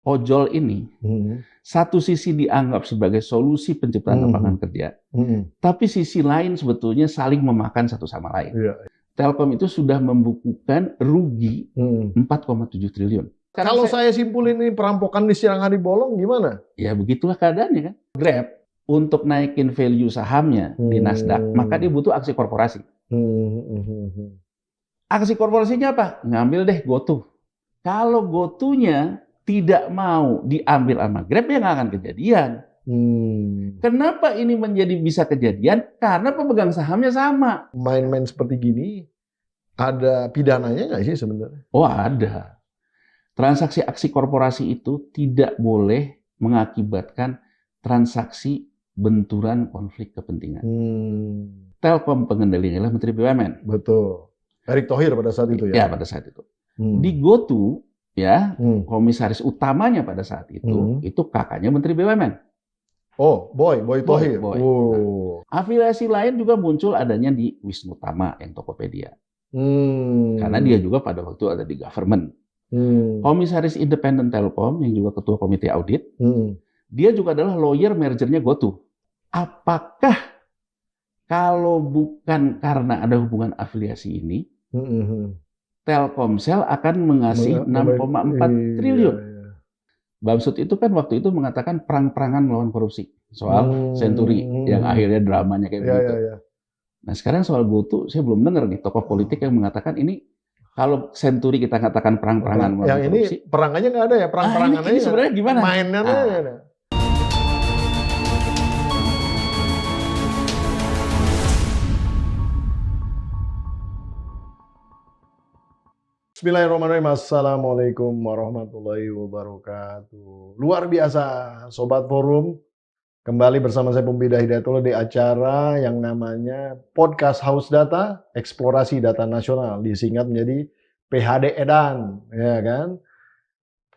ojol ini satu sisi dianggap sebagai solusi penciptaan lapangan kerja, tapi sisi lain sebetulnya saling memakan satu sama lain. Iya. Telkom itu sudah membukukan rugi 4,7 triliun. Kalau saya simpulin ini perampokan di siang hari bolong gimana? Ya begitulah keadaannya kan. Grab untuk naikin value sahamnya di Nasdaq, maka dia butuh aksi korporasi. Aksi korporasinya apa? Ngambil deh GoTo. Kalau GoTo-nya tidak mau diambil sama Grab, ya nggak akan kejadian. Kenapa ini menjadi bisa kejadian? Karena pemegang sahamnya sama. Main-main seperti gini, ada pidananya nggak sih sebenarnya? Oh ada. Transaksi aksi korporasi itu tidak boleh mengakibatkan transaksi benturan konflik kepentingan. Telkom pengendalinya adalah Menteri BUMN. Betul. Erick Thohir pada saat itu ya? Ya, pada saat itu. Di GoTo, ya, komisaris utamanya pada saat itu kakaknya Menteri BUMN. Oh, Boy Thohir. Boy. Nah, afiliasi lain juga muncul adanya di Wisnu Tama yang Tokopedia. Karena dia juga pada waktu ada di government. Komisaris independen Telkom yang juga ketua komite audit, dia juga adalah lawyer mergernya GoTo. Apakah kalau bukan karena ada hubungan afiliasi ini, Telkomsel akan mengasih 6,4 triliun. Bamsud itu kan waktu itu mengatakan perang-perangan melawan korupsi soal Senturi yang akhirnya dramanya kayak begitu. Nah sekarang soal GoTo saya belum dengar nih tokoh politik yang mengatakan ini kalau Senturi kita katakan perang-perangan melawan yang korupsi. Ini perang aja nggak ada ya, perang-perangan ini sebenarnya gimana? Mainnya ada. Bismillahirrahmanirrahim. Assalamualaikum warahmatullahi wabarakatuh. Luar biasa, Sobat Forum. Kembali bersama saya Pembida Hidayatullah di acara yang namanya Podcast Haus Data, Eksplorasi Data Nasional, disingkat menjadi PHD Edan, ya kan?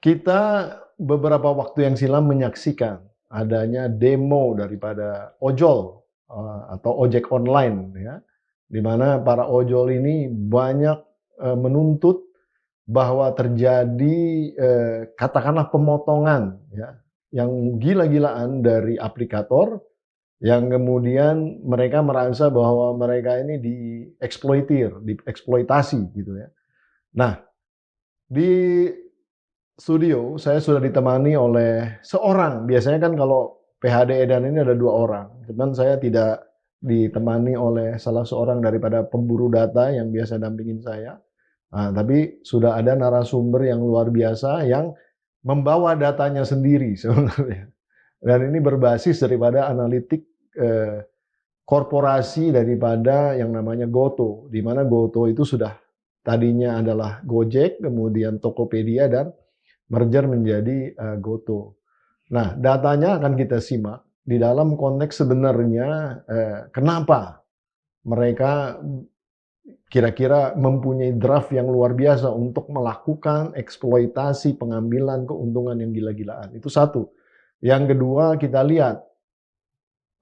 Kita beberapa waktu yang silam menyaksikan adanya demo daripada ojol atau ojek online, ya, di mana para ojol ini banyak menuntut bahwa terjadi katakanlah pemotongan, ya, yang gila-gilaan dari aplikator, yang kemudian mereka merasa bahwa mereka ini dieksploitasi gitu ya. Nah, di studio saya sudah ditemani oleh seorang, biasanya kan kalau PHD Edan ini ada 2 orang, cuman saya tidak ditemani oleh salah seorang daripada pemburu data yang biasa dampingin saya. Nah, tapi sudah ada narasumber yang luar biasa yang membawa datanya sendiri sebenarnya. Dan ini berbasis daripada analitik korporasi daripada yang namanya GoTo, di mana GoTo itu sudah tadinya adalah Gojek, kemudian Tokopedia dan merger menjadi GoTo. Nah, datanya akan kita simak di dalam konteks sebenarnya kenapa mereka kira-kira mempunyai draft yang luar biasa untuk melakukan eksploitasi pengambilan keuntungan yang gila-gilaan. Itu satu. Yang kedua, kita lihat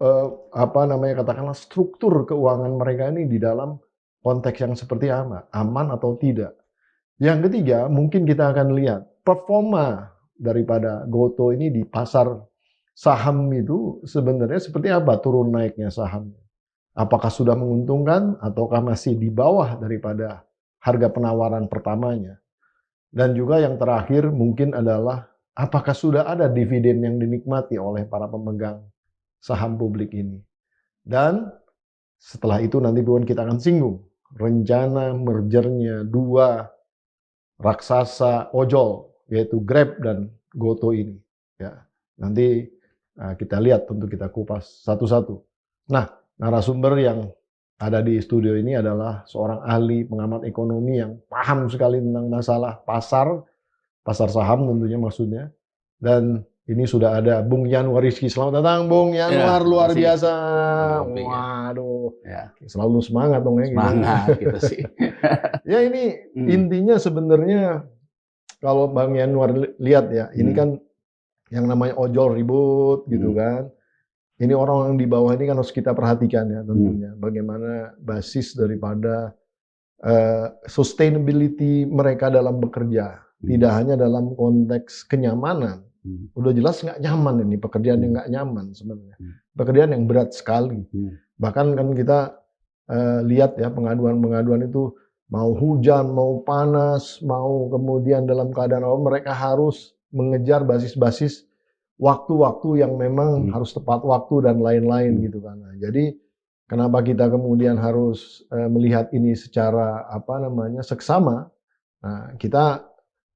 katakanlah struktur keuangan mereka ini di dalam konteks yang seperti apa, aman atau tidak. Yang ketiga, mungkin kita akan lihat performa daripada GoTo ini di pasar saham itu sebenarnya seperti apa turun naiknya sahamnya. Apakah sudah menguntungkan ataukah masih di bawah daripada harga penawaran pertamanya. Dan juga yang terakhir mungkin adalah apakah sudah ada dividen yang dinikmati oleh para pemegang saham publik ini. Dan setelah itu nanti kita akan singgung rencana mergernya 2 raksasa ojol, yaitu Grab dan GoTo ini. Ya, nanti kita lihat, tentu kita kupas satu-satu. Nah, narasumber yang ada di studio ini adalah seorang ahli pengamat ekonomi yang paham sekali tentang masalah pasar saham tentunya maksudnya. Dan ini sudah ada Bung Yanuar Rizky. Selamat datang Bung Yanuar, luar biasa. Waduh, selalu semangat dong ya. Semangat gitu sih. Ya ini intinya sebenarnya kalau Bang Yanuar lihat ya, ini kan yang namanya ojol ribut gitu kan. Ini orang yang di bawah ini kan harus kita perhatikan ya tentunya. Bagaimana basis daripada sustainability mereka dalam bekerja. tidak hanya dalam konteks kenyamanan. Udah jelas nggak nyaman ini, pekerjaan yang nggak nyaman sebenarnya. Pekerjaan yang berat sekali. Bahkan kan kita lihat ya pengaduan-pengaduan itu mau hujan, mau panas, mau kemudian dalam keadaan apa, mereka harus mengejar basis-basis waktu-waktu yang memang harus tepat waktu dan lain-lain gitu kan. Nah, jadi kenapa kita kemudian harus melihat ini secara seksama? Nah, kita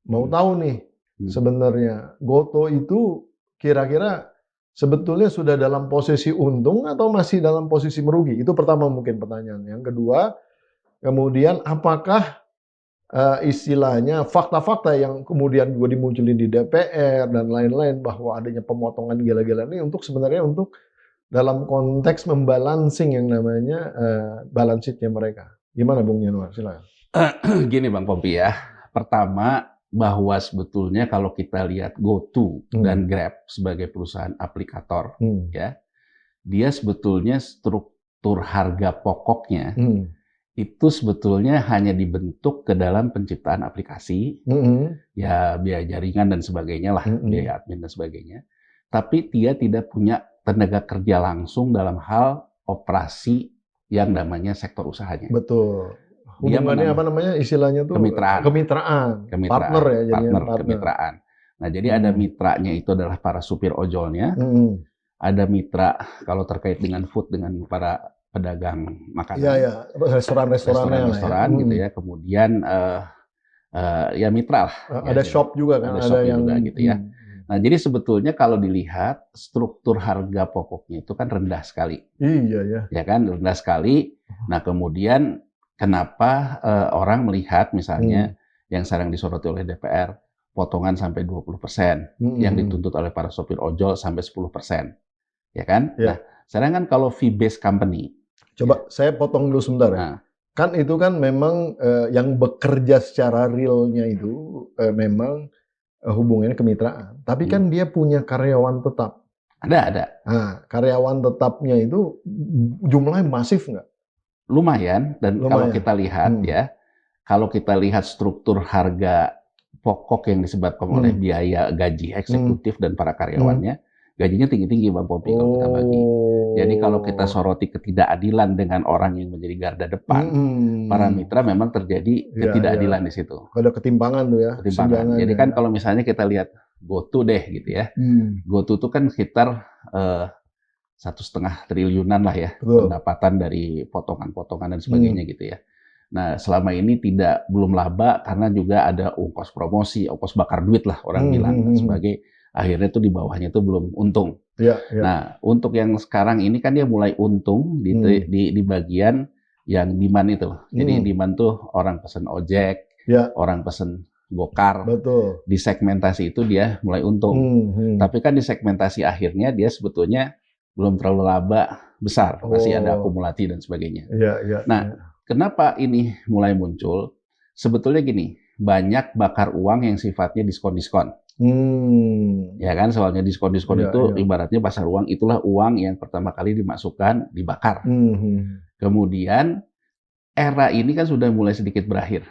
mau tahu nih sebenarnya Gotoh itu kira-kira sebetulnya sudah dalam posisi untung atau masih dalam posisi merugi? Itu pertama mungkin pertanyaan. Yang kedua, kemudian apakah istilahnya fakta-fakta yang kemudian juga dimunculin di DPR dan lain-lain bahwa adanya pemotongan gila-gilaan ini sebenarnya untuk dalam konteks membalancing yang namanya balance sheet-nya mereka. Gimana Bung Yanuar? Silakan. Gini Bang Pompi ya. Pertama, bahwa sebetulnya kalau kita lihat GoTo dan Grab sebagai perusahaan aplikator, ya, dia sebetulnya struktur harga pokoknya itu sebetulnya hanya dibentuk ke dalam penciptaan aplikasi, ya biaya jaringan dan sebagainya lah, biaya admin dan sebagainya. Tapi dia tidak punya tenaga kerja langsung dalam hal operasi yang namanya sektor usahanya. Betul. Hubungannya apa namanya istilahnya tuh? Kemitraan. Partner ya jadinya. Partner. Kemitraan. Nah jadi ada mitranya itu adalah para supir ojolnya, ada mitra kalau terkait dengan food dengan para pedagang makanan, restoran gitu ya. Kemudian ya mitra lah. Ada shop juga kan, ada shop juga gitu ya. Nah jadi sebetulnya kalau dilihat struktur harga pokoknya itu kan rendah sekali. Iya ya. Ya kan rendah sekali. Nah kemudian kenapa orang melihat misalnya yang sering disoroti oleh DPR potongan sampai 20%, yang dituntut oleh para sopir ojol sampai 10%, ya kan? Ya. Nah sedangkan kalau fee-based company, coba saya potong dulu sebentar ya. Nah, kan itu kan memang yang bekerja secara realnya itu memang hubungannya kemitraan. Tapi kan dia punya karyawan tetap. Ada. Nah, karyawan tetapnya itu jumlahnya masif nggak? Lumayan. Dan kalau kita lihat ya, kalau kita lihat struktur harga pokok yang disebabkan oleh biaya gaji eksekutif dan para karyawannya, gajinya tinggi-tinggi Bang Pompi kalau kita bagi. Jadi kalau kita soroti ketidakadilan dengan orang yang menjadi garda depan, para mitra memang terjadi ketidakadilan di situ. Ada ketimpangan tuh ya. Ketimpangan. Jadi kan kalau misalnya kita lihat GoTo deh gitu ya. GoTo itu kan sekitar 1,5 triliunan lah ya pendapatan dari potongan-potongan dan sebagainya gitu ya. Nah selama ini belum laba karena juga ada ongkos promosi, ongkos bakar duit lah orang bilang sebagai akhirnya tuh di bawahnya tuh belum untung. Nah, untuk yang sekarang ini kan dia mulai untung di bagian yang demand itu. Jadi demand tuh orang pesen ojek, orang pesen gokar. Betul. Di segmentasi itu dia mulai untung. Tapi kan di segmentasi akhirnya dia sebetulnya belum terlalu laba besar, masih ada akumulasi dan sebagainya. Nah, kenapa ini mulai muncul? Sebetulnya gini, banyak bakar uang yang sifatnya diskon-diskon. Ya kan, soalnya diskon-diskon itu ibaratnya pasar uang, itulah uang yang pertama kali dimasukkan, dibakar. Kemudian era ini kan sudah mulai sedikit berakhir.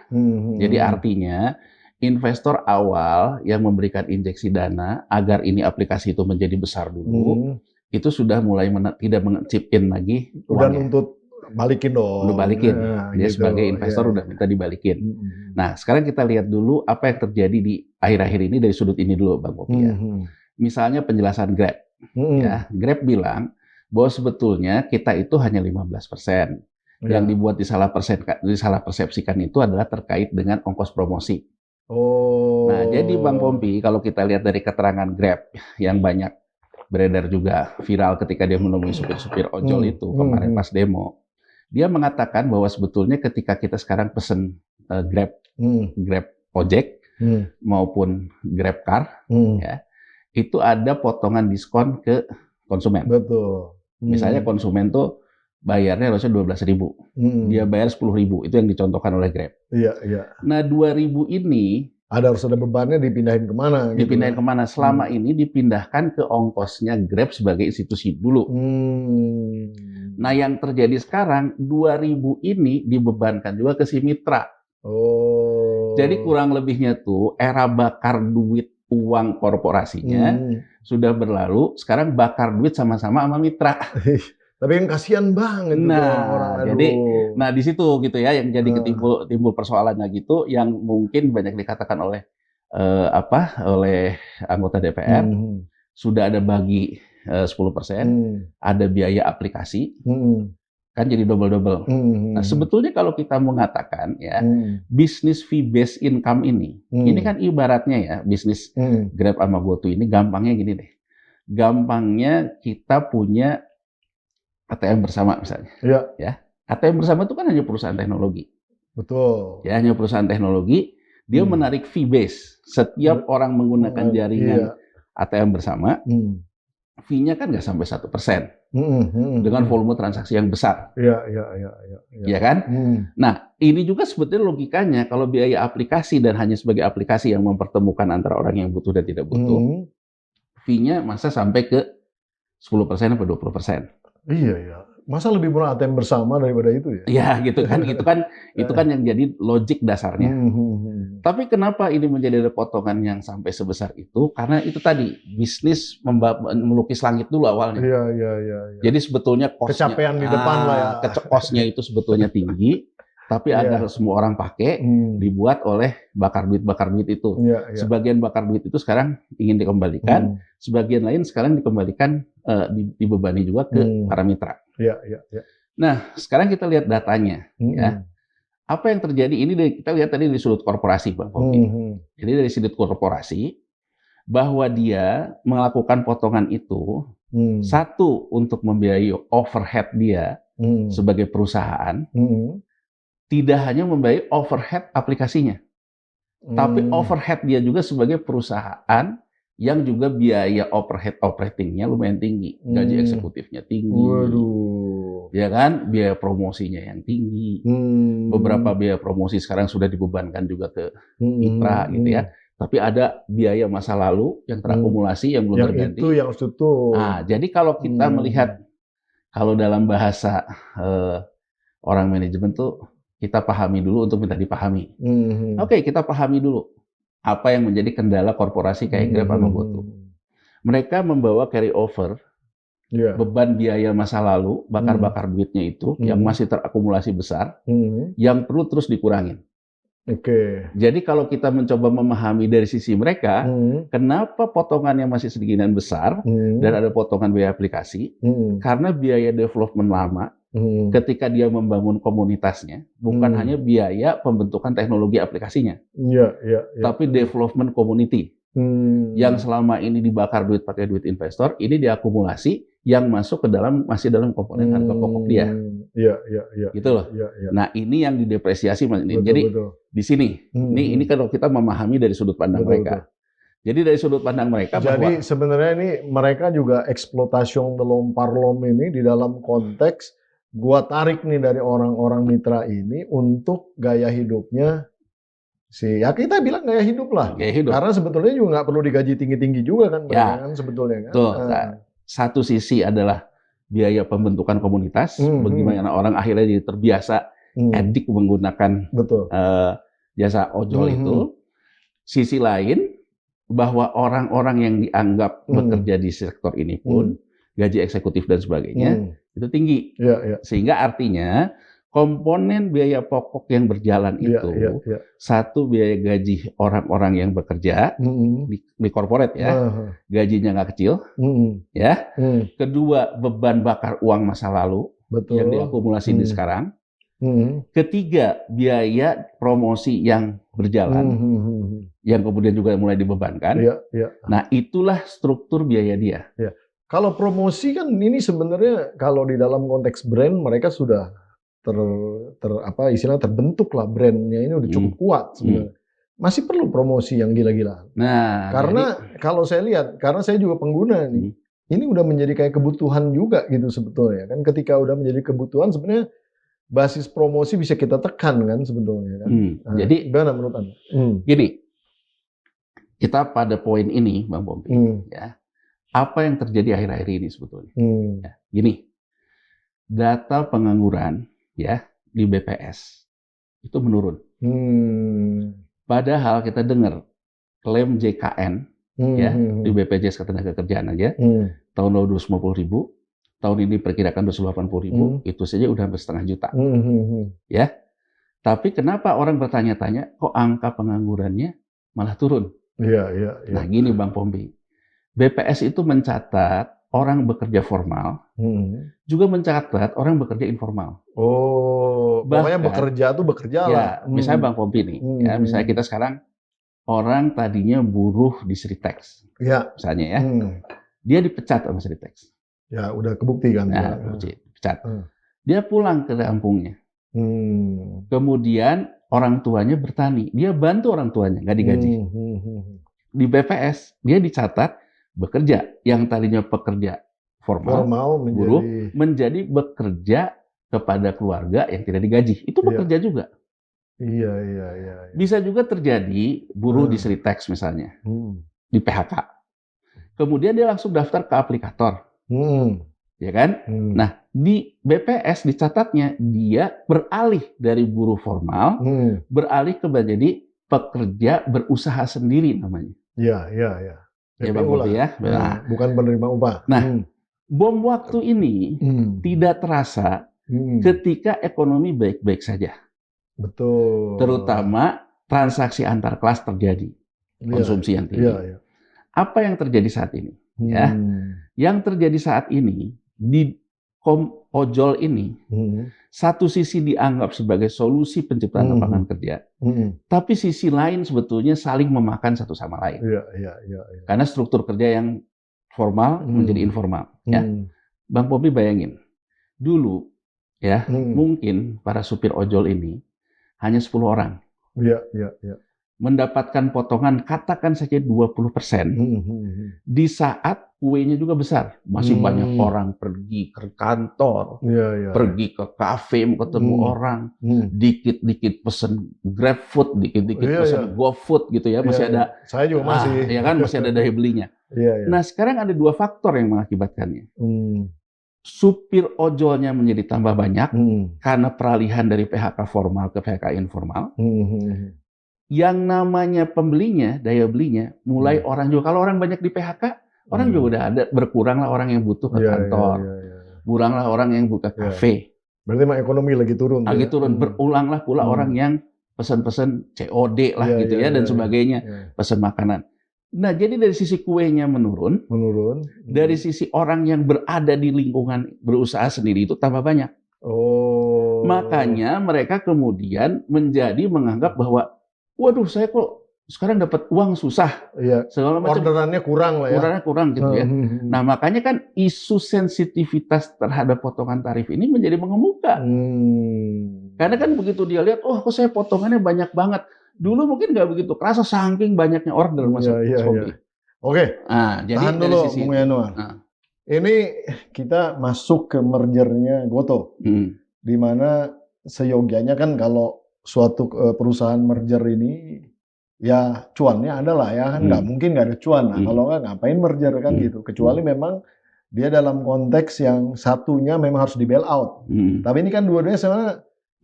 Jadi artinya investor awal yang memberikan injeksi dana agar ini aplikasi itu menjadi besar dulu, itu sudah mulai tidak mengecipin lagi uangnya. Udah nuntut balikin dong. Udah balikin. Dia gitu. Sebagai investor udah minta dibalikin. Nah, sekarang kita lihat dulu apa yang terjadi di akhir-akhir ini dari sudut ini dulu, Bang Popi ya. Misalnya penjelasan Grab. Ya, Grab bilang bahwa sebetulnya kita itu hanya 15%. Yang dibuat disalah persepsikan itu adalah terkait dengan ongkos promosi. Nah, jadi Bang Pompi, kalau kita lihat dari keterangan Grab yang banyak beredar juga viral ketika dia menemui supir-supir ojol itu kemarin pas demo. Dia mengatakan bahwa sebetulnya ketika kita sekarang pesen Grab ojek maupun Grab car, ya, itu ada potongan diskon ke konsumen. Betul. Misalnya konsumen tuh bayarnya harusnya 12.000, dia bayar 10.000, itu yang dicontohkan oleh Grab. Nah 2.000 ini harus ada bebannya dipindahin kemana? Dipindahin kemana? Selama ini dipindahkan ke ongkosnya Grab sebagai institusi dulu. Nah yang terjadi sekarang 2.000 ini dibebankan juga ke si mitra. Jadi kurang lebihnya tuh era bakar duit uang korporasinya sudah berlalu. Sekarang bakar duit sama-sama sama mitra. Tapi kan kasihan banget tuh orang-orang. Jadi, di situ gitu ya yang jadi timbul persoalannya gitu, yang mungkin banyak dikatakan oleh oleh anggota DPR. Sudah ada bagi 10%, ada biaya aplikasi, kan jadi double-double. Nah, sebetulnya kalau kita mengatakan ya, bisnis fee based income ini kan ibaratnya ya, bisnis Grab sama GoTo ini gampangnya gini deh. Gampangnya kita punya ATM bersama misalnya. Ya. ATM bersama itu kan hanya perusahaan teknologi. Betul. Ya, hanya perusahaan teknologi, dia menarik fee base. Setiap orang menggunakan jaringan ATM bersama, fee-nya kan nggak sampai 1%, dengan volume transaksi yang besar. Iya kan? Nah, ini juga sebetulnya logikanya kalau biaya aplikasi dan hanya sebagai aplikasi yang mempertemukan antara orang yang butuh dan tidak butuh, fee-nya masa sampai ke 10% atau 20%. Iya. Masa lebih murah ATM bersama daripada itu ya? Iya, gitu kan. Itu kan yang jadi logik dasarnya. Tapi kenapa ini menjadi ada potongan yang sampai sebesar itu? Karena itu tadi, bisnis melukis langit dulu awalnya. Iya. Jadi sebetulnya cost-nya, kecapean di depan lah ya. Cost-nya itu sebetulnya tinggi, tapi agar semua orang pakai, dibuat oleh bakar duit itu. Sebagian bakar duit itu sekarang ingin dikembalikan, sebagian lain sekarang dikembalikan, dibebani juga ke para mitra. Nah, sekarang kita lihat datanya. Ya. Apa yang terjadi ini kita lihat tadi dari sudut korporasi, Bang Popi. Jadi dari sudut korporasi, bahwa dia melakukan potongan itu, satu untuk membiayai overhead dia sebagai perusahaan, tidak hanya membiayai overhead aplikasinya, tapi overhead dia juga sebagai perusahaan yang juga biaya overhead operatingnya lumayan tinggi, gaji eksekutifnya tinggi, ya kan, biaya promosinya yang tinggi, beberapa biaya promosi sekarang sudah dibebankan juga ke mitra gitu ya. Tapi ada biaya masa lalu yang terakumulasi yang belum terganti. Itu yang tutup. Nah, jadi kalau kita melihat, kalau dalam bahasa orang manajemen tuh, kita pahami dulu untuk minta dipahami. Oke, kita pahami dulu apa yang menjadi kendala korporasi kayak Grab sama GoTo. Mereka membawa carry over beban biaya masa lalu, bakar-bakar duitnya itu, yang masih terakumulasi besar, yang perlu terus dikurangin. Jadi kalau kita mencoba memahami dari sisi mereka, kenapa potongannya masih seginan besar, dan ada potongan biaya aplikasi, karena biaya development lama, ketika dia membangun komunitasnya, bukan hanya biaya pembentukan teknologi aplikasinya, tapi development community, yang selama ini dibakar duit pakai duit investor, ini diakumulasi yang masuk ke masih dalam komponen harga pokok dia. Gitu loh. Nah, ini yang didepresiasi. Jadi di sini, ini kalau kita memahami dari sudut pandang mereka. Jadi dari sudut pandang mereka, jadi sebenarnya ini mereka juga eksploitasi delom parlom ini di dalam konteks gua tarik nih dari orang-orang mitra ini untuk gaya hidupnya ya kita bilang gaya hidup lah. Karena sebetulnya juga nggak perlu digaji tinggi-tinggi juga kan, kan sebetulnya kan. Satu sisi adalah biaya pembentukan komunitas, bagaimana orang akhirnya jadi terbiasa edik menggunakan jasa ojol itu. Sisi lain, bahwa orang-orang yang dianggap bekerja di sektor ini pun, gaji eksekutif dan sebagainya, itu tinggi. Sehingga artinya komponen biaya pokok yang berjalan itu, satu biaya gaji orang-orang yang bekerja di corporate ya, gajinya nggak kecil, ya. Kedua, beban bakar uang masa lalu yang diakumulasi di sekarang. Ketiga, biaya promosi yang berjalan, yang kemudian juga mulai dibebankan. Nah, itulah struktur biaya dia. Kalau promosi kan ini sebenarnya kalau di dalam konteks brand mereka sudah istilahnya terbentuk lah, brandnya ini udah cukup kuat sebenarnya. Masih perlu promosi yang gila-gila. Nah, karena kalau saya lihat, karena saya juga pengguna nih, ini udah menjadi kayak kebutuhan juga gitu sebetulnya kan. Ketika udah menjadi kebutuhan, sebenarnya basis promosi bisa kita tekan kan sebetulnya kan. Nah, jadi gimana menurut Anda? Gini, kita pada poin ini, Bang Pompi, ya, apa yang terjadi akhir-akhir ini sebetulnya? Ya, gini, data pengangguran ya di BPS itu menurun. Padahal kita dengar klaim JKN ya di BPJS Ketenagakerjaan aja tahun lalu 250.000, tahun ini perkirakan 280.000, itu saja udah hampir setengah juta. Ya. Tapi kenapa orang bertanya-tanya kok angka penganggurannya malah turun? Iya. Nah, gini Bang Pombi. BPS itu mencatat orang bekerja formal, juga mencatat orang bekerja informal. Oh, pokoknya bekerja tuh bekerja ya, lah. Misalnya Bang Pombi nih, ya, misalnya kita sekarang orang tadinya buruh di Sritex, misalnya ya, dia dipecat sama Sritex. Ya, udah kebukti kan. Nah, dipecat. Dia pulang ke kampungnya. Kemudian orang tuanya bertani, dia bantu orang tuanya, nggak digaji. Di BPS dia dicatat bekerja, yang tadinya pekerja formal buruh menjadi bekerja kepada keluarga yang tidak digaji. Itu bekerja juga. Iya. Bisa juga terjadi buruh di Sritex misalnya, di PHK. Kemudian dia langsung daftar ke aplikator. Ya kan? Nah, di BPS dicatatnya dia beralih dari buruh formal, beralih ke menjadi pekerja berusaha sendiri namanya. Iya. Ya Bang Bobi ya. Nah, bukan penerima upah. Nah, bom waktu ini tidak terasa ketika ekonomi baik-baik saja. Betul. Terutama transaksi antar kelas terjadi, konsumsi yang tinggi. Apa yang terjadi saat ini? Ya, yang terjadi saat ini di ojol ini, satu sisi dianggap sebagai solusi penciptaan lapangan kerja, tapi sisi lain sebetulnya saling memakan satu sama lain. Iya. Karena struktur kerja yang formal menjadi informal. Ya, Bang Popi bayangin, dulu ya mungkin para supir ojol ini hanya 10 orang. Iya. Mendapatkan potongan katakan saja 20%. Di saat kuenya juga besar, masih banyak orang pergi ke kantor, pergi ke kafe mau ketemu orang, dikit-dikit pesen GrabFood, dikit-dikit pesen GoFood gitu ya, masih ada. Saya juga masih. Ya kan masih ada daya belinya. Nah, sekarang ada 2 faktor yang mengakibatkannya. Supir ojolnya menjadi tambah banyak karena peralihan dari PHK formal ke PHK informal. Yang namanya pembelinya, daya belinya, mulai orang juga. Kalau orang banyak di PHK, orang juga udah ada, berkuranglah orang yang butuh ke kantor. Kuranglah orang yang buka kafe. Berarti mah ekonomi lagi turun. Lagi turun. Berulanglah pula orang yang pesan-pesan COD lah gitu ya, dan sebagainya. Pesan makanan. Nah, jadi dari sisi kuenya menurun. Dari sisi orang yang berada di lingkungan berusaha sendiri itu tambah banyak. Makanya mereka kemudian menjadi menganggap bahwa waduh, saya kok sekarang dapat uang susah. Segala macam. Orderannya kurang lah ya. Orderannya kurang gitu ya. Nah, makanya kan isu sensitivitas terhadap potongan tarif ini menjadi mengemuka. Karena kan begitu dia lihat, oh kok saya potongannya banyak banget. Dulu mungkin nggak begitu kerasa saking banyaknya order masuk Shopee. Oke, jadi tahan dari dulu, sisi Bung Yanuar. Ini kita masuk ke mergernya Gotoh. Di mana seyogianya kan kalau suatu perusahaan merger ini ya cuannya ada lah ya kan, nggak mungkin nggak ada cuan. Nah, kalau nggak ngapain merger kan gitu, kecuali memang dia dalam konteks yang satunya memang harus di bail out. Tapi ini kan dua-duanya sebenarnya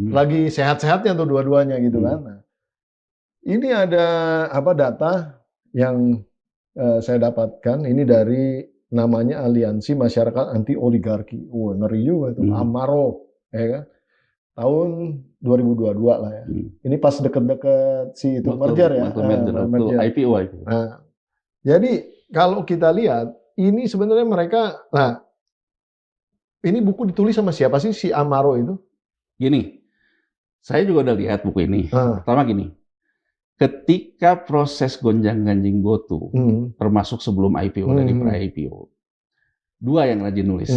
lagi sehat-sehatnya tuh dua-duanya gitu kan. Nah, ini ada data yang saya dapatkan ini dari namanya Aliansi Masyarakat Anti Oligarki. Ngeri juga itu, Amaro ya kan. Tahun 2022 lah ya. Ini pas deket-deket si itu merger ya. Merger. IPO. Nah, jadi kalau kita lihat ini sebenarnya mereka, nah ini buku ditulis sama siapa sih si Amaro itu? Gini, saya juga udah lihat buku ini. Pertama gini, ketika proses gonjang-ganjing GoTo, termasuk sebelum IPO dari pra-IPO, 2 yang rajin nulis.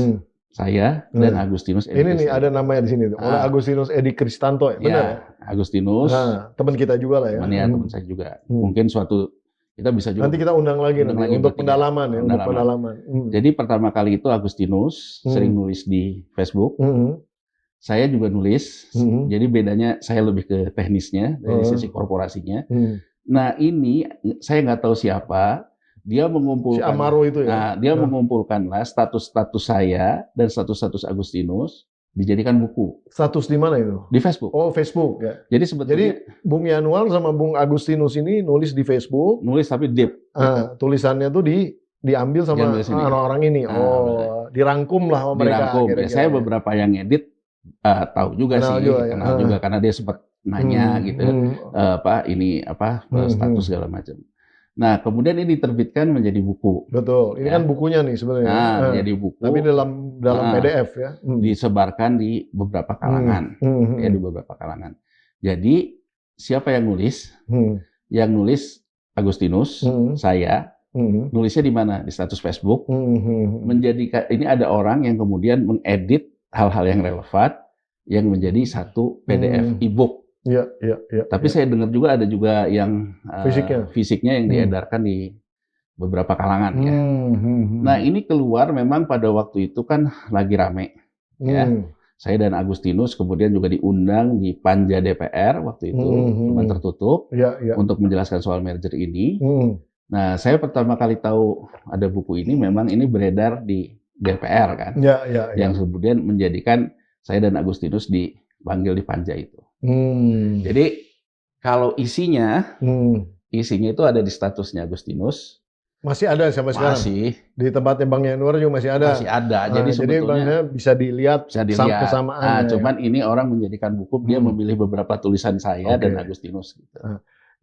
Saya dan Agustinus Edi. Ini nih ada namanya di sini tuh. Oleh Agustinus Edi Kristanto ya, benar ya? Agustinus. Teman kita juga lah ya. Teman saya juga. Mungkin suatu kita bisa juga. Nanti kita undang lagi untuk pendalaman ya, untuk pendalaman. Jadi pertama kali itu Agustinus sering nulis di Facebook. Saya juga nulis. Jadi bedanya saya lebih ke teknisnya dari sisi korporasinya. Nah, ini saya nggak tahu siapa. Dia mengumpulkan, si Amaro itu ya. Nah, dia mengumpulkanlah status-status saya dan status-status Agustinus dijadikan buku. Status di mana itu? Di Facebook. Oh, Facebook ya. Jadi sebetulnya Bung Yanuar sama Bung Agustinus ini nulis di Facebook. nulis tapi deep. Tulisannya tuh diambil sama orang-orang ini. Dirangkum lah sama mereka. Dirangkum. Ya, saya beberapa yang edit tahu juga kenal juga karena dia sempat nanya gitu. Status segala macam. Nah, kemudian ini diterbitkan menjadi buku. Betul. Ini kan bukunya nih sebenarnya. Menjadi buku. Tapi dalam PDF ya. Disebarkan di beberapa kalangan. Ya, di beberapa kalangan. Jadi, siapa yang nulis? Yang nulis Agustinus, saya. Nulisnya di mana? Di status Facebook. Menjadikan ini ada orang yang kemudian mengedit hal-hal yang relevan yang menjadi satu PDF e-book. Iya. Tapi saya dengar juga ada juga yang fisiknya yang diedarkan di beberapa kalangan ya. Nah, ini keluar memang pada waktu itu kan lagi rame ya. Saya dan Agustinus kemudian juga diundang di Panja DPR waktu itu, cuma tertutup untuk menjelaskan soal merger ini. Nah, saya pertama kali tahu ada buku ini memang ini beredar di DPR kan. Yang kemudian menjadikan saya dan Agustinus dipanggil di Panja itu. Jadi kalau isinya itu ada di statusnya Agustinus. Masih ada sampai sekarang? Masih. Di tempatnya Bang Yanuar juga masih ada? Masih ada. Jadi sebetulnya bisa dilihat kesamaan. Cuman ini orang menjadikan buku, dia memilih beberapa tulisan saya dan Agustinus. Gitu.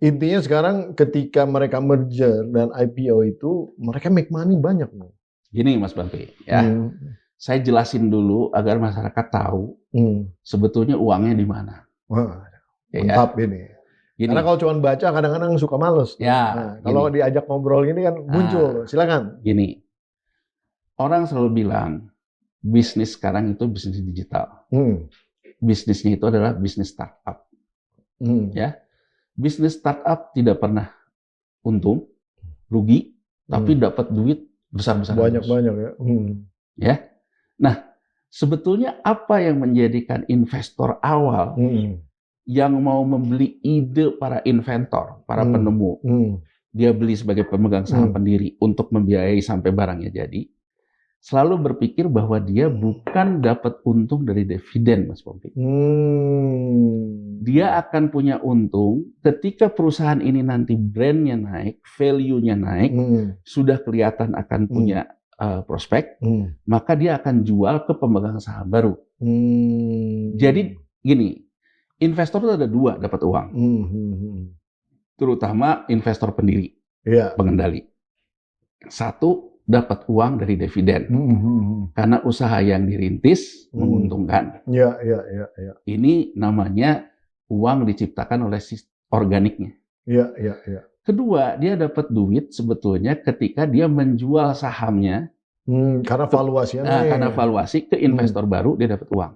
Intinya sekarang ketika mereka merger dan IPO itu, mereka make money banyak. Gini Mas Bampi, ya. Saya jelasin dulu agar masyarakat tahu sebetulnya uangnya di mana. Wah, mantap ini. Gini. Karena kalau cuma baca kadang-kadang suka males. Ya, kalau diajak ngobrol gini kan muncul. Silakan. Gini, orang selalu bilang bisnis sekarang itu bisnis digital. Bisnisnya itu adalah bisnis startup. Ya, bisnis startup tidak pernah untung, rugi, tapi dapat duit besar-besaran. Banyak-banyak ya. Ya. Nah, sebetulnya apa yang menjadikan investor awal yang mau membeli ide para inventor, para penemu, dia beli sebagai pemegang saham pendiri untuk membiayai sampai barangnya jadi, selalu berpikir bahwa dia bukan dapat untung dari dividen, Mas Pompi. Dia akan punya untung ketika perusahaan ini nanti brandnya naik, value-nya naik, sudah kelihatan akan punya prospek, maka dia akan jual ke pemegang saham baru. Jadi gini, investor itu ada dua dapat uang, terutama investor pendiri, pengendali. Satu dapat uang dari dividen, karena usaha yang dirintis menguntungkan. Ini namanya uang diciptakan oleh organiknya. Kedua, dia dapat duit sebetulnya ketika dia menjual sahamnya. Karena valuasinya. Karena valuasi ke investor baru, dia dapat uang.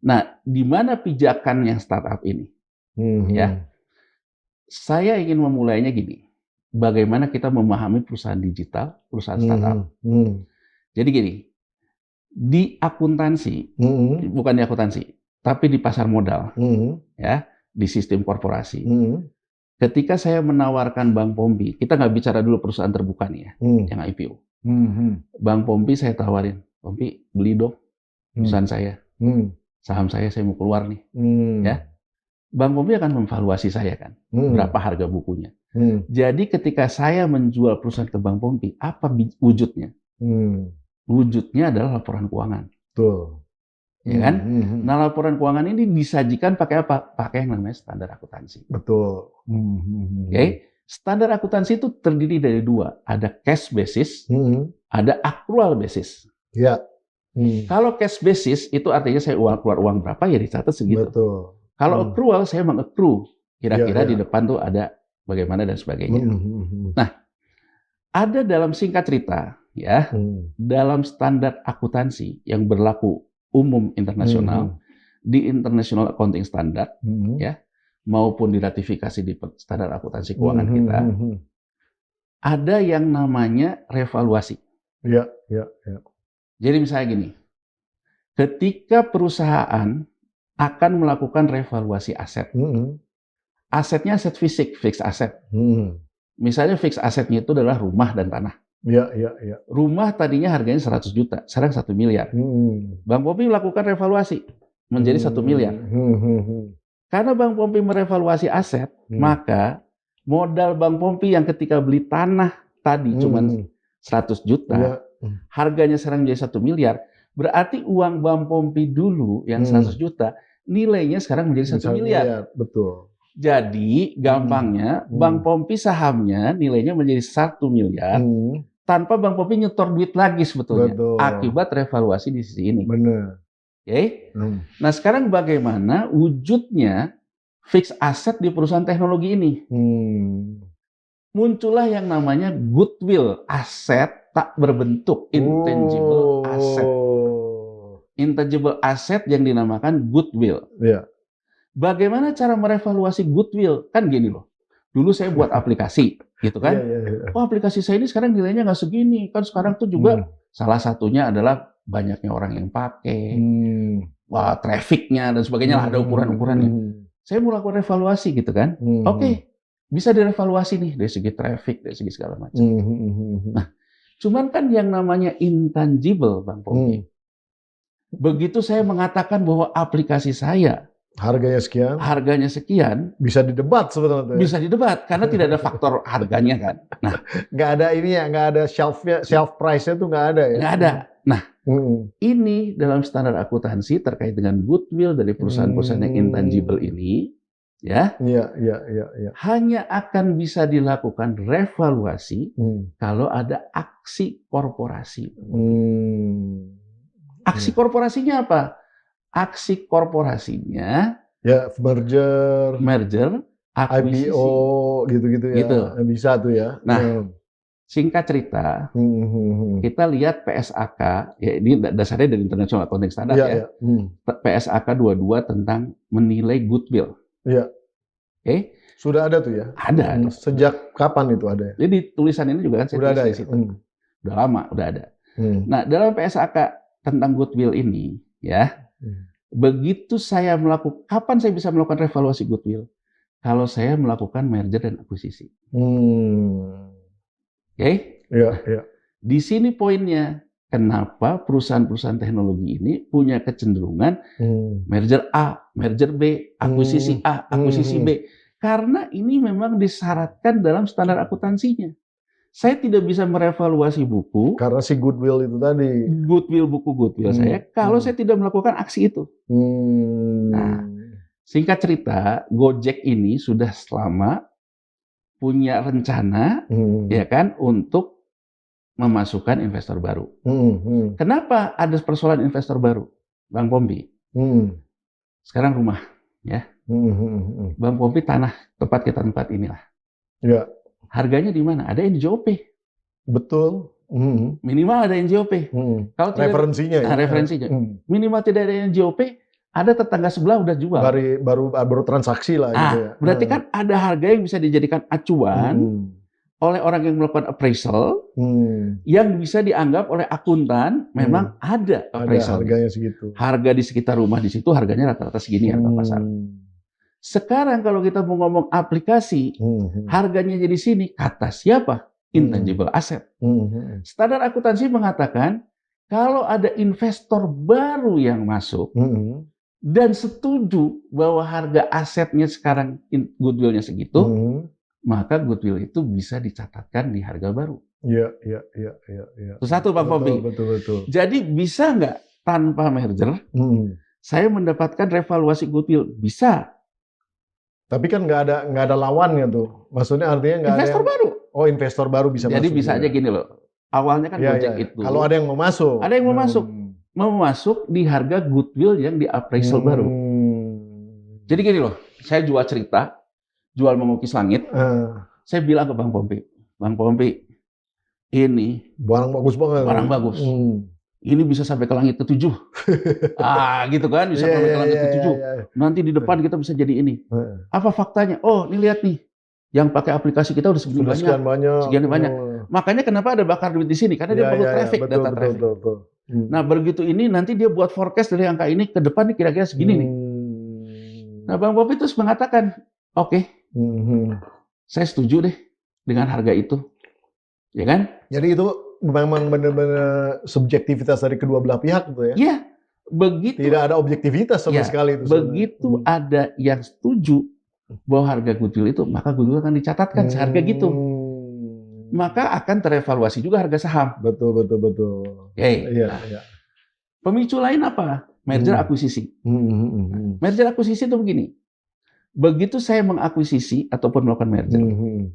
Nah, di mana pijakan yang startup ini? Ya, saya ingin memulainya gini. Bagaimana kita memahami perusahaan digital, perusahaan startup. Jadi gini, di akuntansi, bukan di akuntansi, tapi di pasar modal, ya, di sistem korporasi. Ketika saya menawarkan Bank Pompi, kita nggak bicara dulu perusahaan terbuka nih ya, yang IPO. Bank Pompi saya tawarin, Pompi beli dong perusahaan saya, saham saya mau keluar nih, ya. Bank Pompi akan memvaluasi saya kan, berapa harga bukunya. Jadi ketika saya menjual perusahaan ke Bank Pompi, apa wujudnya? Wujudnya adalah laporan keuangan. Betul. Ya kan? Nah, laporan keuangan ini disajikan pakai apa? Pakai yang namanya standar akuntansi. Betul. Oke? Standar akuntansi itu terdiri dari dua. Ada cash basis, ada accrual basis. Ya. Kalau cash basis itu artinya saya keluar uang berapa ya dicatat segitu. Betul. Kalau accrual saya mengaccrue. Kira-kira di depan tuh ada bagaimana dan sebagainya. Nah, ada dalam singkat cerita ya, dalam standar akuntansi yang berlaku umum internasional, di International Accounting Standard, ya, maupun diratifikasi di standar akuntansi keuangan kita, ada yang namanya revaluasi. Jadi misalnya gini, ketika perusahaan akan melakukan revaluasi aset, asetnya aset fisik, fixed asset. Misalnya fixed asetnya itu adalah rumah dan tanah. Iya. Rumah tadinya harganya 100 juta, sekarang 1 miliar. Bang Pompi melakukan revaluasi menjadi 1 miliar. Karena Bang Pompi merevaluasi aset, maka modal Bang Pompi yang ketika beli tanah tadi cuma 100 juta, harganya sekarang jadi 1 miliar, berarti uang Bang Pompi dulu yang 100 juta, nilainya sekarang menjadi 1 miliar. Betul. Jadi gampangnya Bang Pompi sahamnya nilainya menjadi 1 miliar tanpa Bang Pompi nyetor duit lagi sebetulnya. Betul. Akibat revaluasi di sisi ini. Benar. Okay? Nah sekarang bagaimana wujudnya fixed asset di perusahaan teknologi ini? Muncullah yang namanya goodwill, aset tak berbentuk, intangible asset. Intangible asset yang dinamakan goodwill. Yeah. Bagaimana cara merevaluasi goodwill? Kan gini loh. Dulu saya buat aplikasi, gitu kan? Oh, aplikasi saya ini sekarang nilainya nggak segini. Kan sekarang tuh juga salah satunya adalah banyaknya orang yang pakai, wah, trafficnya dan sebagainya lah, ada ukuran-ukurannya. Saya mau lakukan evaluasi gitu kan? Oke, bisa direvaluasi nih dari segi traffic, dari segi segala macam. Nah, cuman kan yang namanya intangible, Bang Pompi. Begitu saya mengatakan bahwa aplikasi saya harganya sekian, bisa didebat sebetulnya. Bisa didebat karena tidak ada faktor harganya kan. Nah, nggak ada ini ya, nggak ada shelf price-nya tuh nggak ada ya. Nggak ada. Nah, ini dalam standar akuntansi terkait dengan goodwill dari perusahaan-perusahaan yang intangible ini, ya. Iya. Hanya akan bisa dilakukan revaluasi kalau ada aksi korporasi. Aksi korporasinya apa? Aksi korporasinya ya merger, akuisisi, IPO gitu-gitu ya. Gitu. Bisa tuh ya. Nah, singkat cerita, kita lihat PSAK, ya ini dasarnya dari International Accounting Standard ya. PSAK 22 tentang menilai goodwill. Iya. Oke. Sudah ada tuh ya? Ada. Sejak kapan itu ada? Jadi tulisan ini juga kan saya udah tulis ada di situ. Udah lama, udah ada. Nah, dalam PSAK tentang goodwill ini, ya, begitu saya melakukan, kapan saya bisa melakukan revaluasi goodwill? Kalau saya melakukan merger dan akuisisi. Oke? Iya. Di sini poinnya, kenapa perusahaan-perusahaan teknologi ini punya kecenderungan merger A, merger B, akuisisi A, akuisisi B. Karena ini memang disyaratkan dalam standar akuntansinya. Saya tidak bisa merevaluasi buku karena si goodwill itu tadi. Buku goodwill saya kalau saya tidak melakukan aksi itu. Nah, singkat cerita, Gojek ini sudah lama punya rencana, ya kan, untuk memasukkan investor baru. Kenapa ada persoalan investor baru, Bang Pompi? Sekarang rumah, ya. Bang Pompi tanah tempat kita tempat inilah. Ya. Harganya di mana? Ada NJOP. Betul. Minimal ada NJOP. Kalau referensinya ya. Referensinya. Minimal tidak ada NJOP, ada tetangga sebelah udah jual. Baru transaksi lah gitu ya. Berarti kan ada harga yang bisa dijadikan acuan oleh orang yang melakukan appraisal, yang bisa dianggap oleh akuntan memang ada appraisal. Harganya segitu. Harga di sekitar rumah di situ harganya rata-rata segini harga pasar. Sekarang kalau kita mau ngomong aplikasi, harganya jadi sini, kata siapa? Intangible asset. Standar akuntansi mengatakan, kalau ada investor baru yang masuk, dan setuju bahwa harga asetnya sekarang goodwill-nya segitu, maka goodwill itu bisa dicatatkan di harga baru. Iya. Itu satu, Bang Pompi. Betul. Jadi bisa nggak tanpa merger, saya mendapatkan revaluasi goodwill? Bisa. Tapi kan nggak ada lawannya tuh. Maksudnya artinya nggak ada investor baru. Oh, investor baru bisa masuk. Jadi bisa aja gini loh. Awalnya kan Gojek itu. Kalau ada yang mau masuk. Ada yang mau masuk. Mau masuk di harga goodwill yang di appraisal baru. Jadi gini loh. Saya jual cerita, jual mengukis langit. Saya bilang ke Bang Pompi, Bang Pompi, ini barang bagus banget. Barang bagus. Ini bisa sampai ke langit ke-7. Gitu kan, bisa sampai ke langit ke-7. Nanti di depan kita bisa jadi ini. Apa faktanya? Oh, ini lihat nih. Yang pakai aplikasi kita udah segini banyak. Sekian banyak. Makanya kenapa ada bakar duit di sini? Karena dia perlu traffic, data traffic. Betul. Nah, begitu ini nanti dia buat forecast dari angka ini ke depan nih kira-kira segini nih. Nah, Bang Pompi terus mengatakan, oke, saya setuju deh dengan harga itu. Ya kan? Jadi itu memang benar-benar subjektivitas dari kedua belah pihak gitu ya? Iya, begitu. Tidak ada objektivitas sama Ya, sekali itu. begitu ada yang setuju bahwa harga goodwill itu, maka goodwill akan dicatatkan seharga gitu. Maka akan terevaluasi juga harga saham. Betul. Okay. Iya, Nah, iya. pemicu lain apa? Merger akuisisi. Merger akuisisi itu begini. Begitu saya mengakuisisi ataupun melakukan merger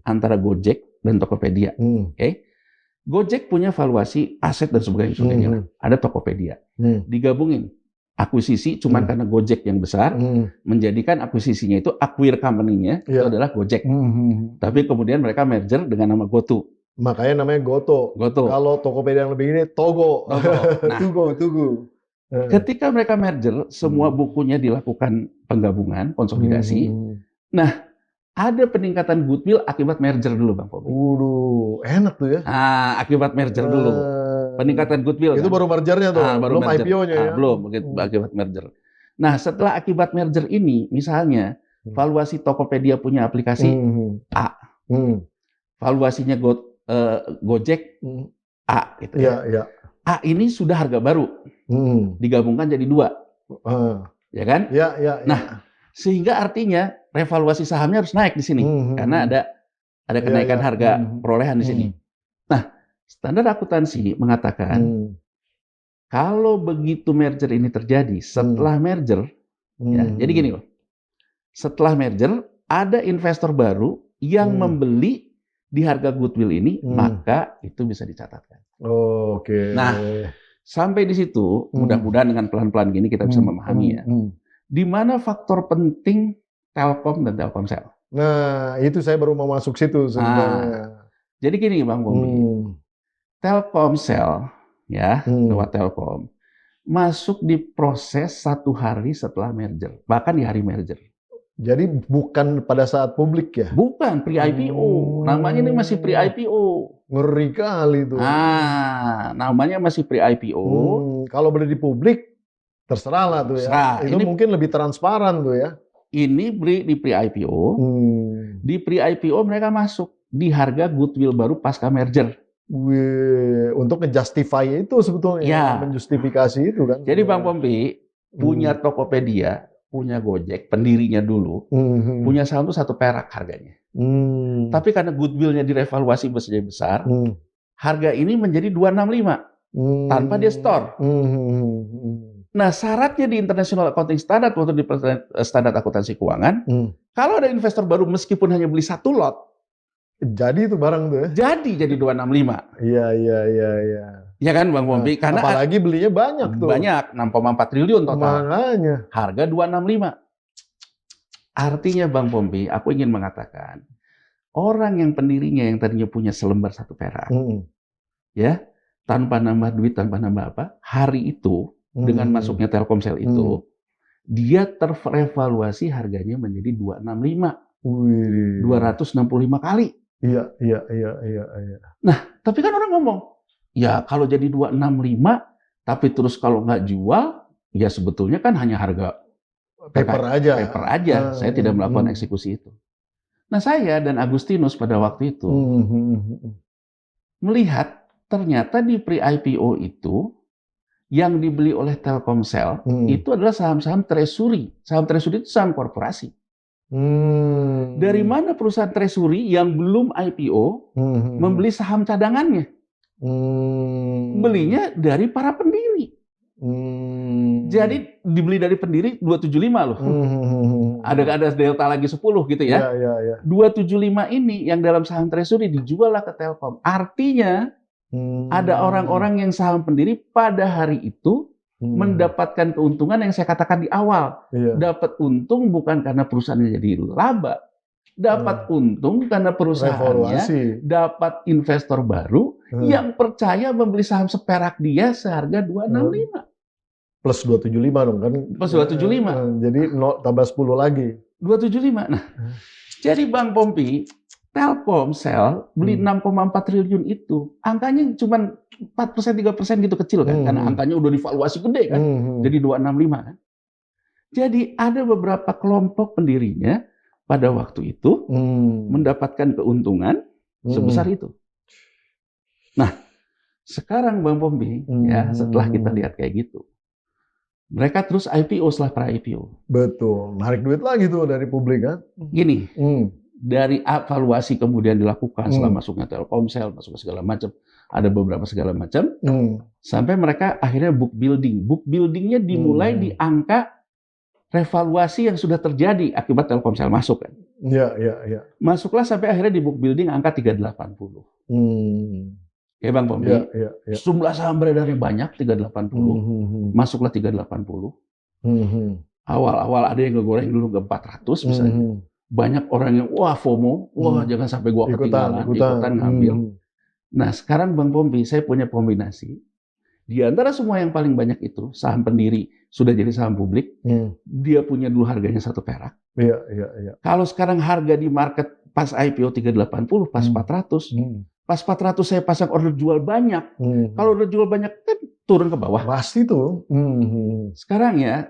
antara Gojek dan Tokopedia, Gojek punya valuasi aset dan sebagainya. Ada Tokopedia. Digabungin. Akuisisi cuman karena Gojek yang besar, menjadikan akuisisinya itu acquire company-nya itu adalah Gojek. Tapi kemudian mereka merger dengan nama GoTo. Makanya namanya Goto. Kalau Tokopedia yang lebih ini Togo. Nah, Tugu. Ketika mereka merger, semua bukunya dilakukan penggabungan, konsolidasi. Nah, ada peningkatan goodwill akibat merger dulu, Bang Pobi. Enak tuh ya. Akibat merger dulu. Peningkatan goodwill. Itu kan? Baru mergernya tuh, belum merger. IPO-nya ya. Belum, akibat merger. Nah, setelah akibat merger ini, misalnya, valuasi Tokopedia punya aplikasi A. Valuasinya Gojek A. Gitu ya. A ini sudah harga baru, digabungkan jadi 2, ya kan? Nah, sehingga artinya revaluasi sahamnya harus naik di sini, karena ada kenaikan harga perolehan di sini. Nah, standar akuntansi mengatakan kalau begitu merger ini terjadi, setelah merger, ya, jadi gini loh, setelah merger ada investor baru yang membeli di harga goodwill ini, maka itu bisa dicatatkan. Nah, sampai di situ, mudah-mudahan dengan pelan-pelan gini kita bisa memahami ya. Di mana faktor penting Telkom dan Telkomsel? Nah, itu saya baru mau masuk situ sebenarnya. Jadi gini Bang Bombi, Telkomsel ya, lewat Telkom, masuk di proses 1 hari setelah merger, bahkan di hari merger. Jadi bukan pada saat publik ya? Bukan, pre-IPO. Namanya ini masih pre-IPO. Ngeri kali itu. Namanya masih pre-IPO. Kalau boleh di publik, terserah lah tuh ya. Itu mungkin lebih transparan tuh ya. Ini di pre-IPO. Di pre-IPO mereka masuk di harga goodwill baru pasca merger. Untuk ngejustify itu sebetulnya. Ya. Menjustifikasi itu kan. Jadi Bang Pompi punya Tokopedia, punya Gojek, pendirinya dulu, punya saham itu 1 perak harganya. Tapi karena goodwill-nya direvaluasi besar, harga ini menjadi 265 tanpa dia store. Nah, syaratnya di International Accounting Standard waktu di standar akuntansi keuangan, kalau ada investor baru meskipun hanya beli 1 lot, jadi itu barang tuh ya? Jadi 265. Iya. Ya kan Bang Pompi? Karena apalagi belinya banyak tuh. Banyak, 6,4 triliun total. Makanya. Harga 265. Artinya Bang Pompi, aku ingin mengatakan, orang yang pendirinya yang tadinya punya selembar 1 perak, ya, tanpa nambah duit, tanpa nambah apa, hari itu, dengan masuknya Telkomsel itu, dia terevaluasi harganya menjadi 265. 265 kali. Iya. Nah, tapi kan orang ngomong, ya kalau jadi 265, tapi terus kalau nggak jual, ya sebetulnya kan hanya harga paper aja. Saya tidak melakukan eksekusi itu. Nah, saya dan Agustinus pada waktu itu melihat ternyata di pre-IPO itu yang dibeli oleh Telkomsel itu adalah saham-saham treasury. Saham treasury itu saham korporasi. Dari mana perusahaan treasury yang belum IPO membeli saham cadangannya? Belinya dari para pendiri. Jadi dibeli dari pendiri 275 loh. Ada delta lagi 10 gitu ya. 275 ini yang dalam saham treasury dijual lah ke Telkom. Artinya ada orang-orang yang saham pendiri pada hari itu mendapatkan keuntungan yang saya katakan di awal. Dapat untung bukan karena perusahaannya jadi laba. Dapat untung karena perusahaannya dapat investor baru yang percaya membeli saham seperak dia seharga 265. Plus 275 dong kan? Plus 275. Jadi tambah 10 lagi. 275. Nah, jadi Bang Pompi, Telkomsel beli 6,4 triliun itu, angkanya cuma 4%, 3% gitu kecil kan, karena angkanya udah divaluasi gede kan, jadi 265 kan. Jadi ada beberapa kelompok pendirinya pada waktu itu mendapatkan keuntungan sebesar itu. Nah, sekarang Bang Pombi, ya setelah kita lihat kayak gitu, mereka terus IPO setelah pra-IPO. Betul, narik duit lagi tuh dari publik kan. Gini, dari evaluasi kemudian dilakukan setelah masuknya Telkomsel, masuk ke segala macam, ada beberapa segala macam, sampai mereka akhirnya book building. Book buildingnya dimulai di angka revaluasi yang sudah terjadi akibat Telkomsel masuk kan. Iya. Masuklah sampai akhirnya di book building angka 380. Ya Bang Pombi, ya. Jumlah saham beredarnya banyak, 380. Masuklah 380. Awal-awal ada yang ngegoreng dulu ke 400 misalnya. Banyak orang yang, wah FOMO, wah jangan sampai gua ketinggalan, ikutan ngambil. Nah sekarang Bang Pombi, saya punya kombinasi. Di antara semua yang paling banyak itu, saham pendiri sudah jadi saham publik, dia punya dulu harganya 1 perak. Iya. Kalau sekarang harga di market pas IPO 380, pas 400, pas 400 saya pasang order jual banyak. Kalau order jual banyak kan turun ke bawah. Pasti tuh. Sekarang ya,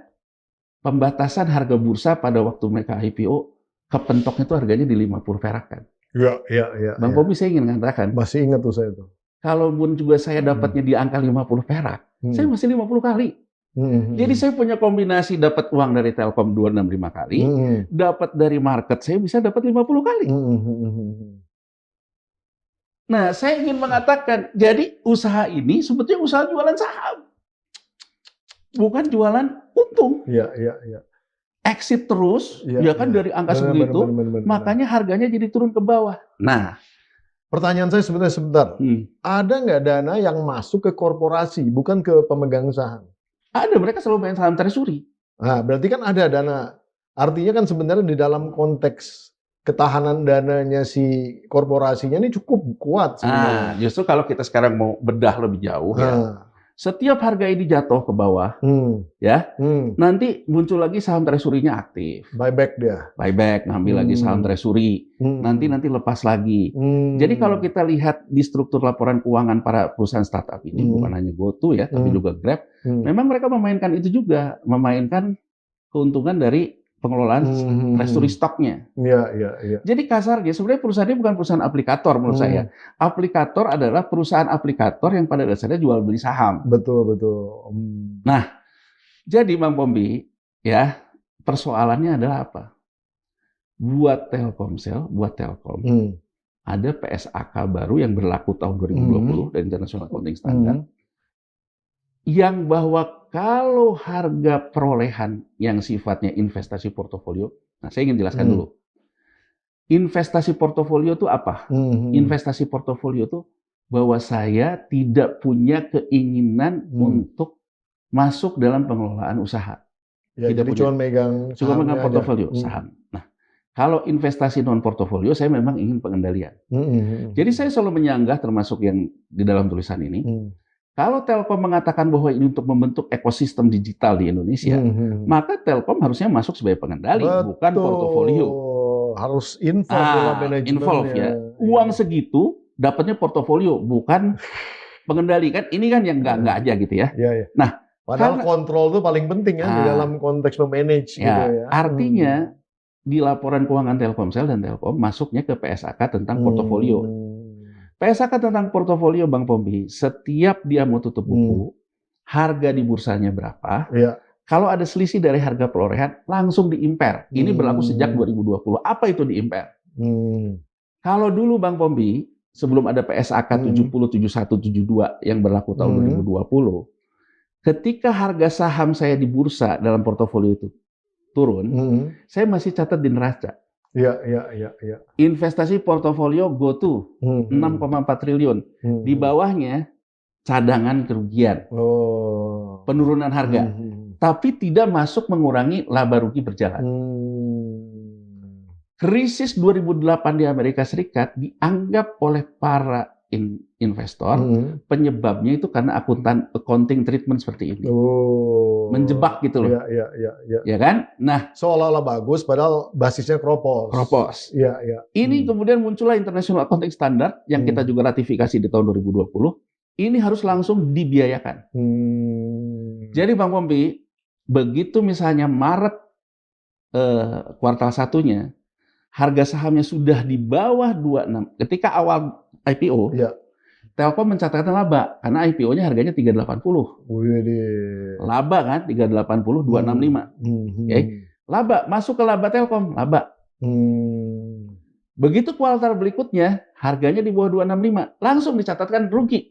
pembatasan harga bursa pada waktu mereka IPO, kepentoknya itu harganya di 50 perak kan. Iya. Bang Pombi, saya ingin mengatakan, masih ingat tuh saya tuh. Kalaupun juga saya dapatnya di angka 50 perak, saya masih 50 kali. Jadi saya punya kombinasi dapat uang dari Telkom 265 kali, dapat dari market saya bisa dapat 50 kali. Nah, saya ingin mengatakan, jadi usaha ini sebetulnya usaha jualan saham. Bukan jualan untung. Iya. Exit terus, ya kan dari angka segitu, makanya harganya jadi turun ke bawah. Nah, pertanyaan saya sebentar. Ada nggak dana yang masuk ke korporasi, bukan ke pemegang saham? Ada, mereka selalu main saham treasury. Nah, berarti kan ada dana. Artinya kan sebenarnya di dalam konteks ketahanan dananya si korporasinya ini cukup kuat sebenarnya. Justru kalau kita sekarang mau bedah lebih jauh ya, setiap harga ini jatuh ke bawah, nanti muncul lagi saham treasury-nya aktif. Buyback dia. Buyback, ngambil lagi saham treasury. Nanti lepas lagi. Jadi kalau kita lihat di struktur laporan keuangan para perusahaan startup ini, bukan hanya GoTo ya, tapi juga Grab, memang mereka memainkan itu juga, memainkan keuntungan dari pengelolaan treasury stoknya. Iya. Jadi kasarnya sebenarnya perusahaan ini bukan perusahaan aplikator menurut saya. Aplikator adalah perusahaan aplikator yang pada dasarnya jual beli saham. Betul. Nah, jadi Bang Pombi, ya persoalannya adalah apa? Buat Telkomsel, buat Telkom, ada PSAK baru yang berlaku tahun 2020 dari International Accounting Standard, yang bahwa kalau harga perolehan yang sifatnya investasi portofolio, nah saya ingin jelaskan dulu. Investasi portofolio itu apa? Investasi portofolio itu bahwa saya tidak punya keinginan untuk masuk dalam pengelolaan usaha. Ya, jadi cuma megang portofolio saham. Nah, kalau investasi non portofolio saya memang ingin pengendalian. Jadi saya selalu menyanggah termasuk yang di dalam tulisan ini. Kalau Telkom mengatakan bahwa ini untuk membentuk ekosistem digital di Indonesia, maka Telkom harusnya masuk sebagai pengendali, bukan portofolio. Harus involve manajemennya. Involve ya. Uang segitu dapatnya portofolio, bukan pengendali kan? Ini kan yang enggak aja gitu ya. Iya. Nah, padahal kontrol itu paling penting kan di dalam konteks memanage gitu ya. Artinya di laporan keuangan Telkomsel dan Telkom masuknya ke PSAK tentang portofolio. PSAK tentang portofolio Bang Pombi, setiap dia mau tutup buku, harga di bursanya berapa, kalau ada selisih dari harga perolehan, langsung diimper. Ini berlaku sejak 2020. Apa itu diimper? Kalau dulu Bang Pombi, sebelum ada PSAK 70, 71, 72 yang berlaku tahun 2020, ketika harga saham saya di bursa dalam portofolio itu turun, saya masih catat di neraca. Iya. Investasi portofolio GoTo 6,4 triliun. Di bawahnya cadangan kerugian. Penurunan harga. Tapi tidak masuk mengurangi laba rugi berjalan. Krisis 2008 di Amerika Serikat dianggap oleh para investor penyebabnya itu karena accounting treatment seperti ini. Menjebak gitu loh. Iya. Ya kan? Nah, seolah-olah bagus padahal basisnya kropos. Iya. Ini kemudian muncullah International Accounting Standard yang kita juga ratifikasi di tahun 2020. Ini harus langsung dibiayakan. Jadi Bang Pombi, begitu misalnya Maret kuartal 1-nya harga sahamnya sudah di bawah 26 ketika awal IPO, Telkom mencatatkan laba karena IPO-nya harganya 380. Laba kan 380 265. Oke. Laba masuk ke laba Telkom, laba. Begitu kuartal berikutnya harganya di bawah 265, langsung dicatatkan rugi.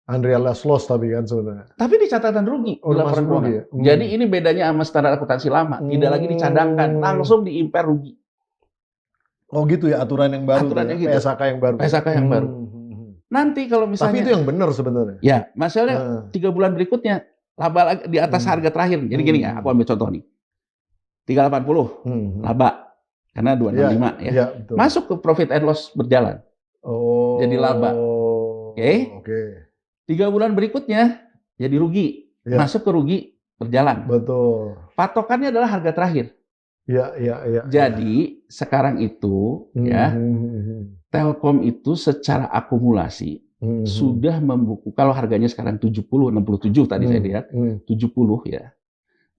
Unrealized loss tapi kan sebenarnya. Tapi dicatatkan rugi di laporan keuangan. Ya? Jadi ini bedanya sama standar akuntansi lama, tidak lagi dicadangkan, langsung diimpar rugi. Oh gitu ya aturan yang baru, aturannya gitu. PSAK yang baru. PSAK yang baru. Nanti kalau misalnya. Tapi itu yang benar sebenarnya. Ya, masalahnya 3 bulan berikutnya laba di atas harga terakhir. Jadi gini ya, aku ambil contoh nih. 380 laba karena 265 ya. Masuk ke profit and loss berjalan. Oh. Jadi laba. Oke. 3 bulan berikutnya jadi rugi. Masuk ke rugi berjalan. Betul. Patokannya adalah harga terakhir. Iya. Jadi sekarang itu ya Telkom itu secara akumulasi sudah membuku, kalau harganya sekarang 70, 67 tadi saya lihat, 70 ya.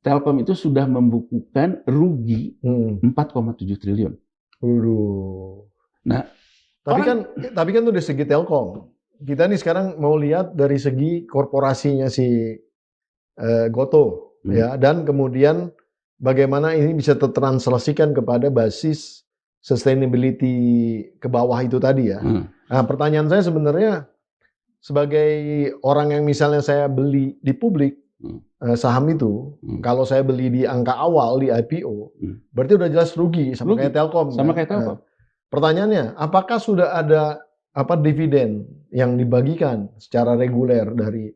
Telkom itu sudah membukukan rugi 4,7 triliun. Nah, tapi kan itu dari segi Telkom. Kita nih sekarang mau lihat dari segi korporasinya si Gotoh ya, dan kemudian bagaimana ini bisa tertranslasikan kepada basis sustainability ke bawah itu tadi ya. Nah, pertanyaan saya sebenarnya sebagai orang yang misalnya saya beli di publik saham itu, kalau saya beli di angka awal di IPO, berarti udah jelas rugi sama kayak Telkom. Sama kayak Telkom. Pertanyaannya, apakah sudah ada dividen yang dibagikan secara reguler dari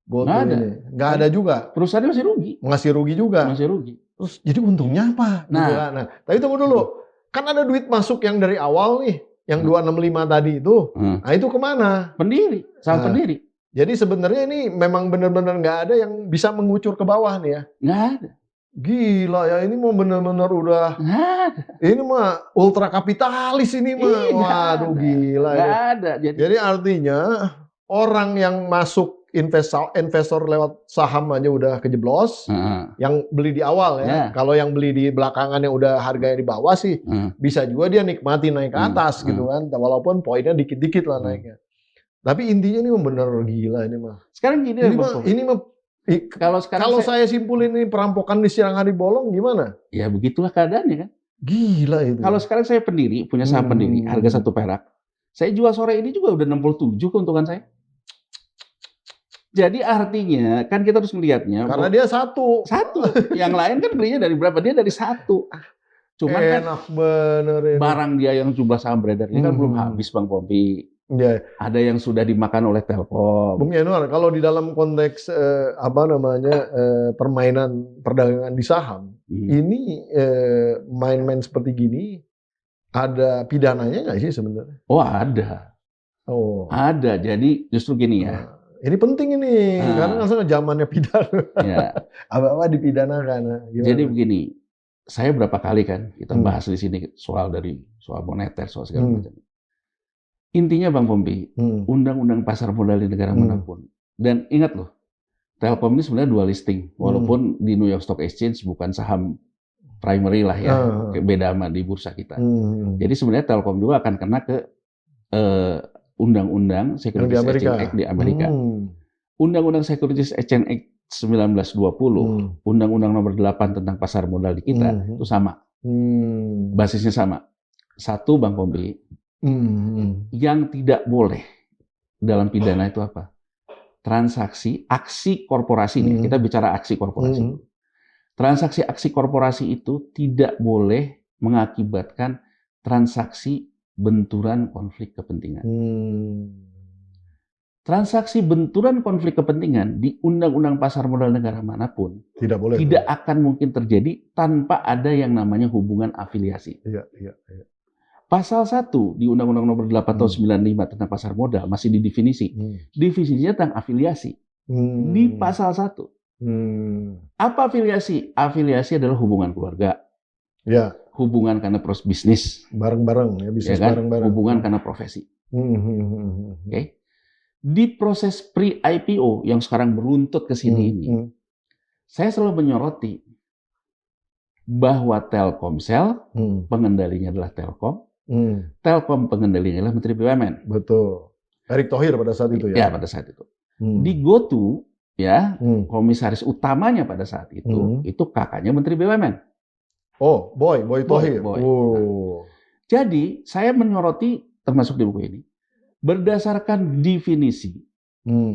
Gotoh ini? Nggak ada juga. Perusahaannya masih rugi. Masih rugi juga. Masih rugi. Terus jadi untungnya apa? Nah, tapi tunggu dulu. Kan ada duit masuk yang dari awal nih, yang 265 tadi itu. Nah, itu kemana? Pendiri, saham pendiri. Jadi sebenarnya ini memang benar-benar nggak ada yang bisa mengucur ke bawah nih ya. Nggak ada. Gila ya, ini mau benar-benar udah. Ini mah ultra kapitalis ini mah. Waduh gila. Nggak ada. Jadi artinya orang yang masuk investor lewat saham aja udah kejeblos. Yang beli di awal ya. Kalau yang beli di belakangan yang udah harganya di bawah sih, bisa juga dia nikmati naik ke atas gitu kan. Walaupun poinnya dikit-dikit lah naiknya. Tapi intinya ini benar gila ini mah. Sekarang gini ini mah kalau saya simpulin ini perampokan di siang hari bolong gimana? Ya begitulah keadaannya kan. Gila itu. Kalau sekarang saya pendiri, punya saham pendiri, harga 1 perak. Saya jual sore ini juga udah 67 keuntungan saya. Jadi artinya kan kita harus melihatnya. Karena dia satu. Yang lain kan belinya dari berapa? Dia dari 1. Cuman enak bener ini. Barang dia yang jumlah saham beredar ini kan belum habis Bang Pompi. Ada yang sudah dimakan oleh Telkom. Bung Yanuar, kalau di dalam konteks permainan perdagangan di saham, ini main-main seperti gini ada pidananya nggak sih sebenarnya? Oh ada. Ada. Jadi justru gini ya. Ini penting ini karena kan zamannya pidana. Apa-apa dipidanakan. Jadi begini, saya berapa kali kan kita bahas di sini soal moneter, soal segala macam. Intinya Bang Pompi, undang-undang pasar modal di negara manapun. Dan ingat loh, Telkom ini sebenarnya dual listing. Walaupun di New York Stock Exchange bukan saham primary lah ya. Beda sama di bursa kita. Jadi sebenarnya Telkom juga akan kena ke Undang-Undang Securities Exchange Act di Amerika. Undang-Undang Securities Exchange Act 1920, Undang-Undang nomor 8 tentang pasar modal di kita, itu sama. Basisnya sama. Satu Bang Pompi, yang tidak boleh dalam pidana itu apa? Transaksi, aksi korporasi. Kita bicara aksi korporasi. Transaksi aksi korporasi itu tidak boleh mengakibatkan transaksi benturan konflik kepentingan. Transaksi benturan konflik kepentingan di Undang-Undang Pasar Modal negara manapun tidak akan mungkin terjadi tanpa ada yang namanya hubungan afiliasi. Pasal 1 di Undang-Undang Nomor 8 tahun 95 tentang pasar modal masih didefinisi. Definisinya tentang afiliasi. Di pasal 1. Apa afiliasi? Afiliasi adalah hubungan keluarga. Hubungan karena proses bisnis. Bareng-bareng ya, bisnis bareng-bareng. Hubungan karena profesi. Oke. Di proses pre-IPO yang sekarang beruntut ke sini ini, saya selalu menyoroti bahwa Telkomsel pengendalinya adalah Telkom. Telkom pengendalinya adalah Menteri BUMN. Betul. Erick Thohir pada saat itu Ya, ya? pada saat itu. Di GoTo, ya, komisaris utamanya pada saat itu kakaknya Menteri BUMN. Oh, Boy Thohir. Boy. Oh. Jadi, saya menyoroti, termasuk di buku ini, berdasarkan definisi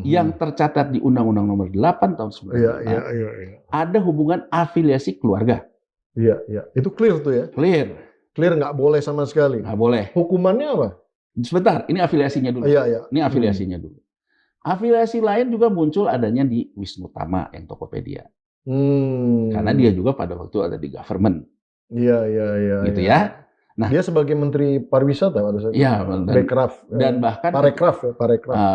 yang tercatat di Undang-Undang Nomor 8 tahun 1995, ada hubungan afiliasi keluarga. Iya. Itu clear tuh ya? Clear, nggak boleh sama sekali? Nggak boleh. Hukumannya apa? Sebentar, ini afiliasinya dulu. Iya. Ini afiliasinya dulu. Afiliasi lain juga muncul adanya di Wisnu Tama yang Tokopedia. Karena dia juga pada waktu ada di government. Iya. Gitu ya. Nah, dia sebagai Menteri Pariwisata pada saat itu. Iya, dan bahkan Parekraf.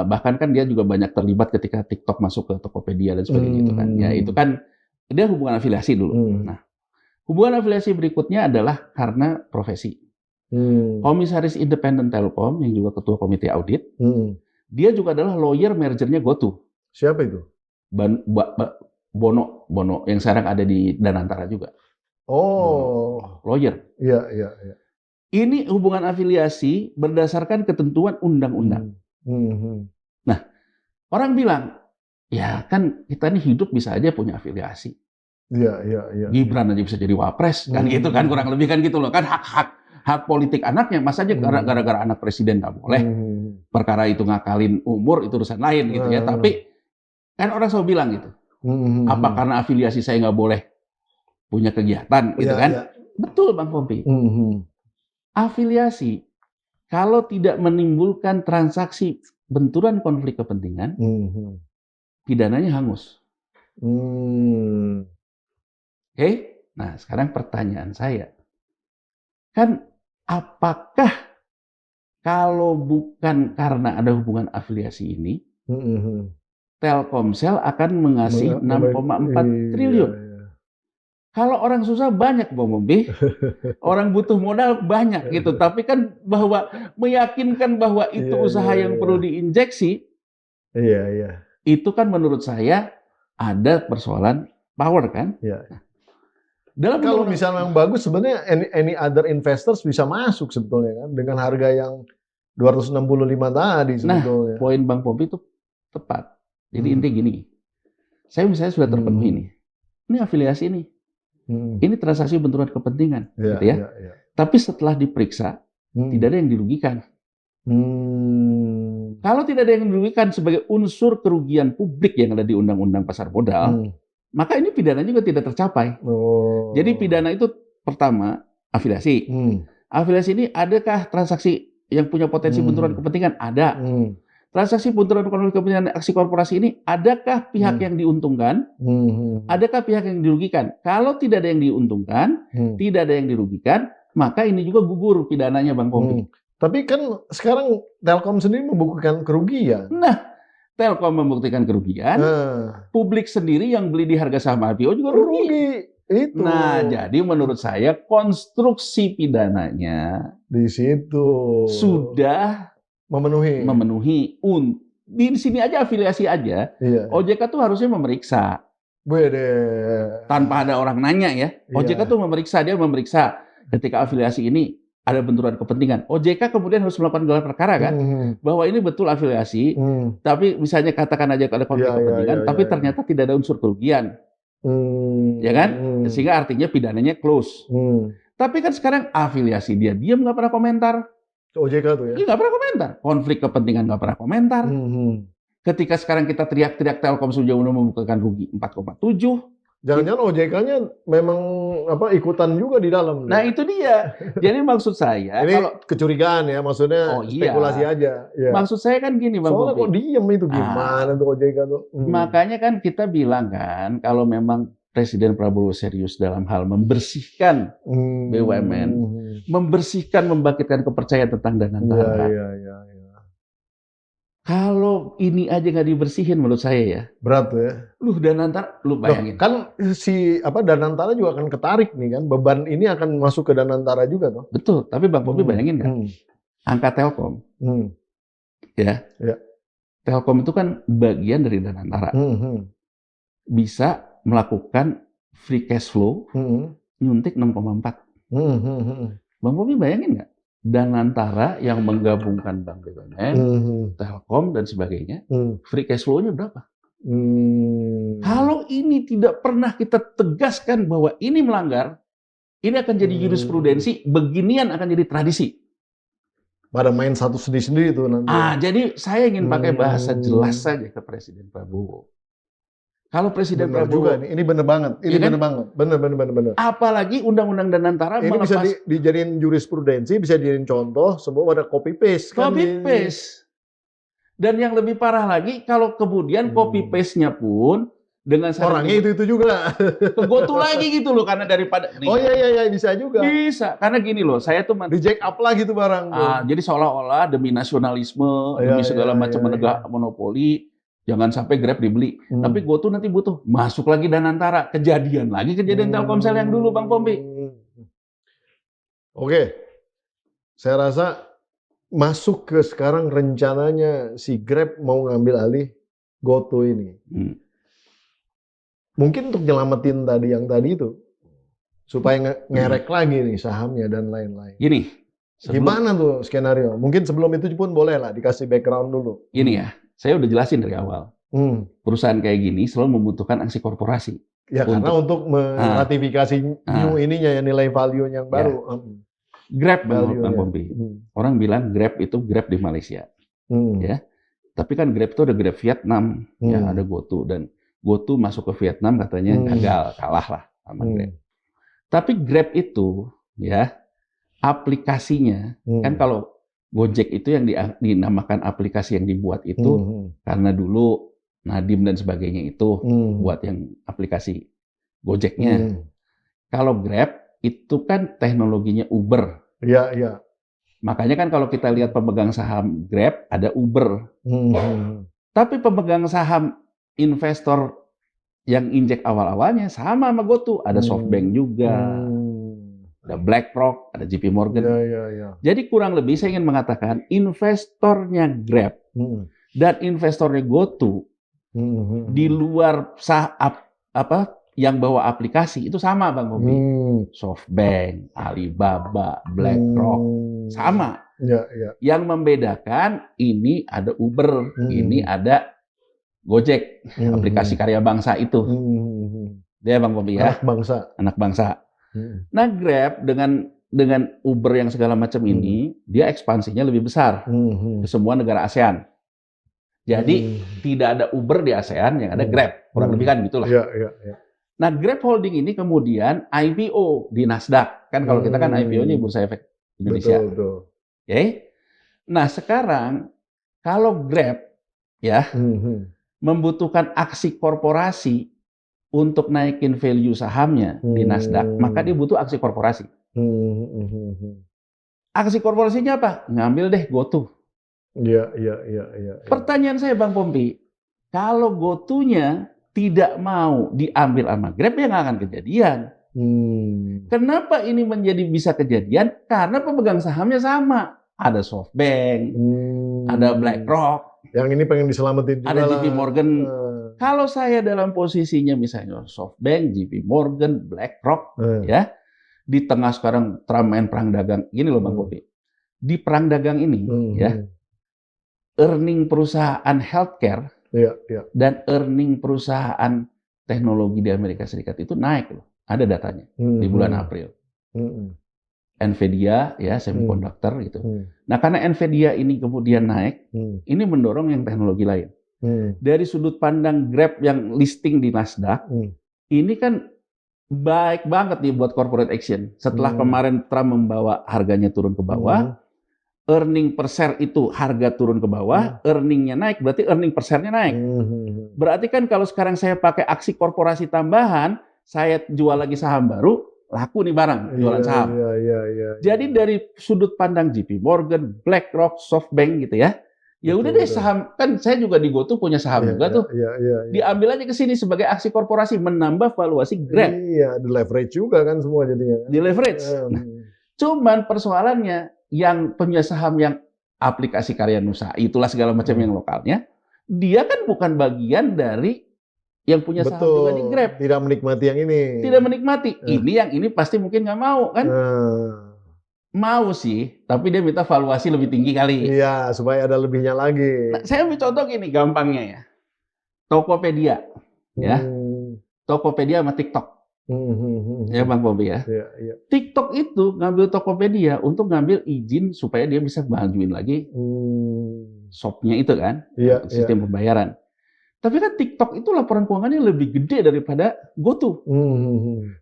Bahkan kan dia juga banyak terlibat ketika TikTok masuk ke Tokopedia dan sebagainya itu kan. Ya, itu kan dia hubungan afiliasi dulu. Nah, hubungan afiliasi berikutnya adalah karena profesi. Komisaris Independen Telkom yang juga ketua komite audit, dia juga adalah lawyer mergernya GoTo. Siapa itu? Bono yang sekarang ada di Danantara juga. Oh, lawyer. Iya. Ini hubungan afiliasi berdasarkan ketentuan undang-undang. Nah, orang bilang, ya kan kita ini hidup bisa aja punya afiliasi. Iya. Gibran aja bisa jadi wapres, kan gitu kan, kurang lebih kan gitu loh. Kan hak politik anaknya, masa aja gara-gara anak presiden nggak boleh. Perkara itu ngakalin umur, itu urusan lain gitu ya. Tapi kan orang selalu bilang gitu, apa karena afiliasi saya nggak boleh punya kegiatan gitu kan? Ya. Betul Bang Pompi. Afiliasi kalau tidak menimbulkan transaksi benturan konflik kepentingan, pidananya hangus. Oke? Nah, sekarang pertanyaan saya, kan apakah kalau bukan karena ada hubungan afiliasi ini, Telkomsel akan mengasih 6,4 triliun? Kalau orang susah banyak, Bang Mombi. Orang butuh modal banyak gitu. Tapi kan bahwa meyakinkan bahwa itu usaha yang perlu diinjeksi, itu kan menurut saya ada persoalan power kan. Kalau misalnya yang bagus, sebenarnya any other investors bisa masuk sebetulnya kan dengan harga yang 265 tadi sebetulnya. Nah, poin Bang Pompi itu tepat. Jadi intinya gini, saya misalnya sudah terpenuhi nih. Ini afiliasi nih. Ini transaksi benturan kepentingan, gitu ya. Tapi setelah diperiksa, tidak ada yang dirugikan. Kalau tidak ada yang dirugikan sebagai unsur kerugian publik yang ada di Undang-Undang Pasar Modal, maka ini pidana juga tidak tercapai. Jadi pidana itu pertama afiliasi. Afiliasi ini adakah transaksi yang punya potensi benturan kepentingan? Ada. Transaksi benturan kepentingan aksi korporasi ini, adakah pihak yang diuntungkan? Adakah pihak yang dirugikan? Kalau tidak ada yang diuntungkan, tidak ada yang dirugikan, maka ini juga gugur pidananya Bang Pompi. Tapi kan sekarang Telkom sendiri membuktikan kerugian. Nah, Telkom membuktikan kerugian, publik sendiri yang beli di harga saham IPO juga rugi. Itu. Nah, jadi menurut saya konstruksi pidananya di situ sudah memenuhi. Di sini aja afiliasi aja. OJK tuh harusnya memeriksa. Tanpa ada orang nanya ya. OJK tuh memeriksa ketika afiliasi ini ada benturan kepentingan. OJK kemudian harus melakukan gelar perkara kan, bahwa ini betul afiliasi, tapi misalnya katakan aja ada konflik kepentingan, tapi ternyata tidak ada unsur kerugian. Ya kan? Sehingga artinya pidananya close. Tapi kan sekarang afiliasi dia diam, nggak pernah komentar. OJK tuh ya? Dia nggak pernah komentar. Konflik kepentingan nggak pernah komentar. Ketika sekarang kita teriak-teriak Telkom sudah membukakan rugi 4,7. Jangan-jangan OJK-nya memang ikutan juga di dalam. Nah itu dia. Jadi maksud saya ini kalau kecurigaan ya, maksudnya spekulasi aja. Ya. Maksud saya kan gini Bang. Soalnya kok diem itu gimana tuh OJK tuh. Makanya kan kita bilang kan kalau memang Presiden Prabowo serius dalam hal membersihkan BUMN, membersihkan, membangkitkan kepercayaan tentang Danantara. Kalau ini aja nggak dibersihin menurut saya ya. Berat ya. Danantara, bayangin. Kan si Danantara juga akan ketarik nih kan. Beban ini akan masuk ke Danantara juga toh. Betul, tapi Bang Pompi bayangin kan. Angka Telkom. Ya. Telkom itu kan bagian dari Danantara. Bisa melakukan free cash flow nyuntik 6,4. Bang Pompi bayangin nggak? Danantara yang menggabungkan Bank BUMN, Telkom dan sebagainya, free cash flow-nya berapa? Kalau ini tidak pernah kita tegaskan bahwa ini melanggar, ini akan jadi jurisprudensi, beginian akan jadi tradisi. Pada main satu sendiri-sendiri itu nanti. Jadi saya ingin pakai bahasa jelas saja ke Presiden Prabowo. Kalau Presiden bener Prabowo juga, ini bener banget, ini bener banget, bener. Apalagi undang-undang Danantara ini bisa dijadiin jurisprudensi, bisa dijadiin contoh, semua ada copy paste. Copy paste. Dan yang lebih parah lagi, kalau kemudian copy paste-nya pun dengan orangnya itu juga kegotu lagi gitu loh, karena daripada iya bisa juga. Bisa, karena gini loh, saya tuh di jack up lagi tuh barang. Jadi seolah-olah demi nasionalisme, demi segala macam menegak monopoli. Jangan sampai Grab dibeli. Tapi GoTo nanti butuh. Masuk lagi Danantara. Kejadian Telkomsel yang dulu, Bang Pompi. Oke. Saya rasa masuk ke sekarang rencananya si Grab mau ngambil alih GoTo ini. Mungkin untuk nyelamatin tadi itu. Supaya ngerek lagi nih sahamnya dan lain-lain. Gini. Gimana tuh skenario? Mungkin sebelum itu pun boleh lah dikasih background dulu. Gini ya. Saya udah jelasin dari awal. Perusahaan kayak gini selalu membutuhkan aksi korporasi. Ya karena untuk meratifikasi new ininya ya, nilai value-nya yang baru. Grab, Bang Pompi. Orang bilang Grab itu Grab di Malaysia. Ya. Tapi kan Grab itu ada Grab Vietnam, ya ada GoTo, dan GoTo masuk ke Vietnam katanya gagal, kalah lah sama Grab. Tapi Grab itu ya aplikasinya kan kalau Gojek itu yang dinamakan aplikasi yang dibuat itu karena dulu Nadiem dan sebagainya itu buat yang aplikasi Gojeknya. Kalau Grab itu kan teknologinya Uber. Iya. Makanya kan kalau kita lihat pemegang saham Grab ada Uber. Tapi pemegang saham investor yang injek awal-awalnya sama GoTo. Ada SoftBank juga. Ada BlackRock, ada JP Morgan. Jadi kurang lebih saya ingin mengatakan investornya Grab dan investornya GoTo di luar yang bawa aplikasi itu sama, Bang Bobi. SoftBank, Alibaba, BlackRock sama. Yang membedakan ini ada Uber, ini ada Gojek, aplikasi karya bangsa itu. Dia Bang Bobi ya. Anak bangsa. Nah, Grab dengan Uber yang segala macam ini, dia ekspansinya lebih besar ke semua negara ASEAN. Jadi tidak ada Uber di ASEAN, yang ada Grab, kurang lebih kan gitulah. Nah, Grab Holding ini kemudian IPO di Nasdaq, kan kalau kita kan IPO-nya Bursa Efek Indonesia. Betul. Oke. Nah, sekarang kalau Grab ya membutuhkan aksi korporasi untuk naikin value sahamnya di Nasdaq, maka dia butuh aksi korporasi. Aksi korporasinya apa? Ngambil deh GoTo. Iya. Pertanyaan saya, Bang Pompi, kalau GoTo-nya tidak mau diambil sama Grab, ya nggak akan kejadian. Kenapa ini menjadi bisa kejadian? Karena pemegang sahamnya sama. Ada SoftBank, ada BlackRock. Yang ini pengen diselamatin juga. Ada JP Morgan. Kalau saya dalam posisinya misalnya SoftBank, JP Morgan, BlackRock, ya di tengah sekarang Trump main perang dagang, gini loh Bang Bobi, di perang dagang ini, ya earning perusahaan healthcare dan earning perusahaan teknologi di Amerika Serikat itu naik loh, ada datanya di bulan April. Nvidia, ya semiconductor gitu. Nah karena Nvidia ini kemudian naik, ini mendorong yang teknologi lain. Dari sudut pandang Grab yang listing di Nasdaq, ini kan baik banget nih buat corporate action. Setelah kemarin Trump membawa harganya turun ke bawah, earning per share itu harga turun ke bawah, earningnya naik, berarti earning per share-nya naik. Berarti kan kalau sekarang saya pakai aksi korporasi tambahan, saya jual lagi saham baru, laku nih barang, jualan saham. Jadi dari sudut pandang JP Morgan, BlackRock, SoftBank gitu ya, ya udah deh saham, kan saya juga di GoTo punya saham juga tuh. Diambil aja ke sini sebagai aksi korporasi, menambah valuasi Grab. Iya, di leverage juga kan semua jadinya. Di leverage. Nah, cuman persoalannya yang punya saham yang aplikasi karya Nusa, itulah segala macam yang lokalnya, dia kan bukan bagian dari yang punya saham juga di Grab. Tidak menikmati yang ini. Tidak menikmati. Ini yang ini pasti mungkin nggak mau kan. Mau sih, tapi dia minta valuasi lebih tinggi kali. Iya, supaya ada lebihnya lagi. Nah, saya ambil contoh gini gampangnya ya. Tokopedia, ya. Tokopedia sama TikTok. Ya Bang Bobi ya. Iya. TikTok itu ngambil Tokopedia untuk ngambil izin supaya dia bisa majuin lagi shopnya itu kan, sistem pembayaran. Tapi kan TikTok itu laporan keuangannya lebih gede daripada GoTo.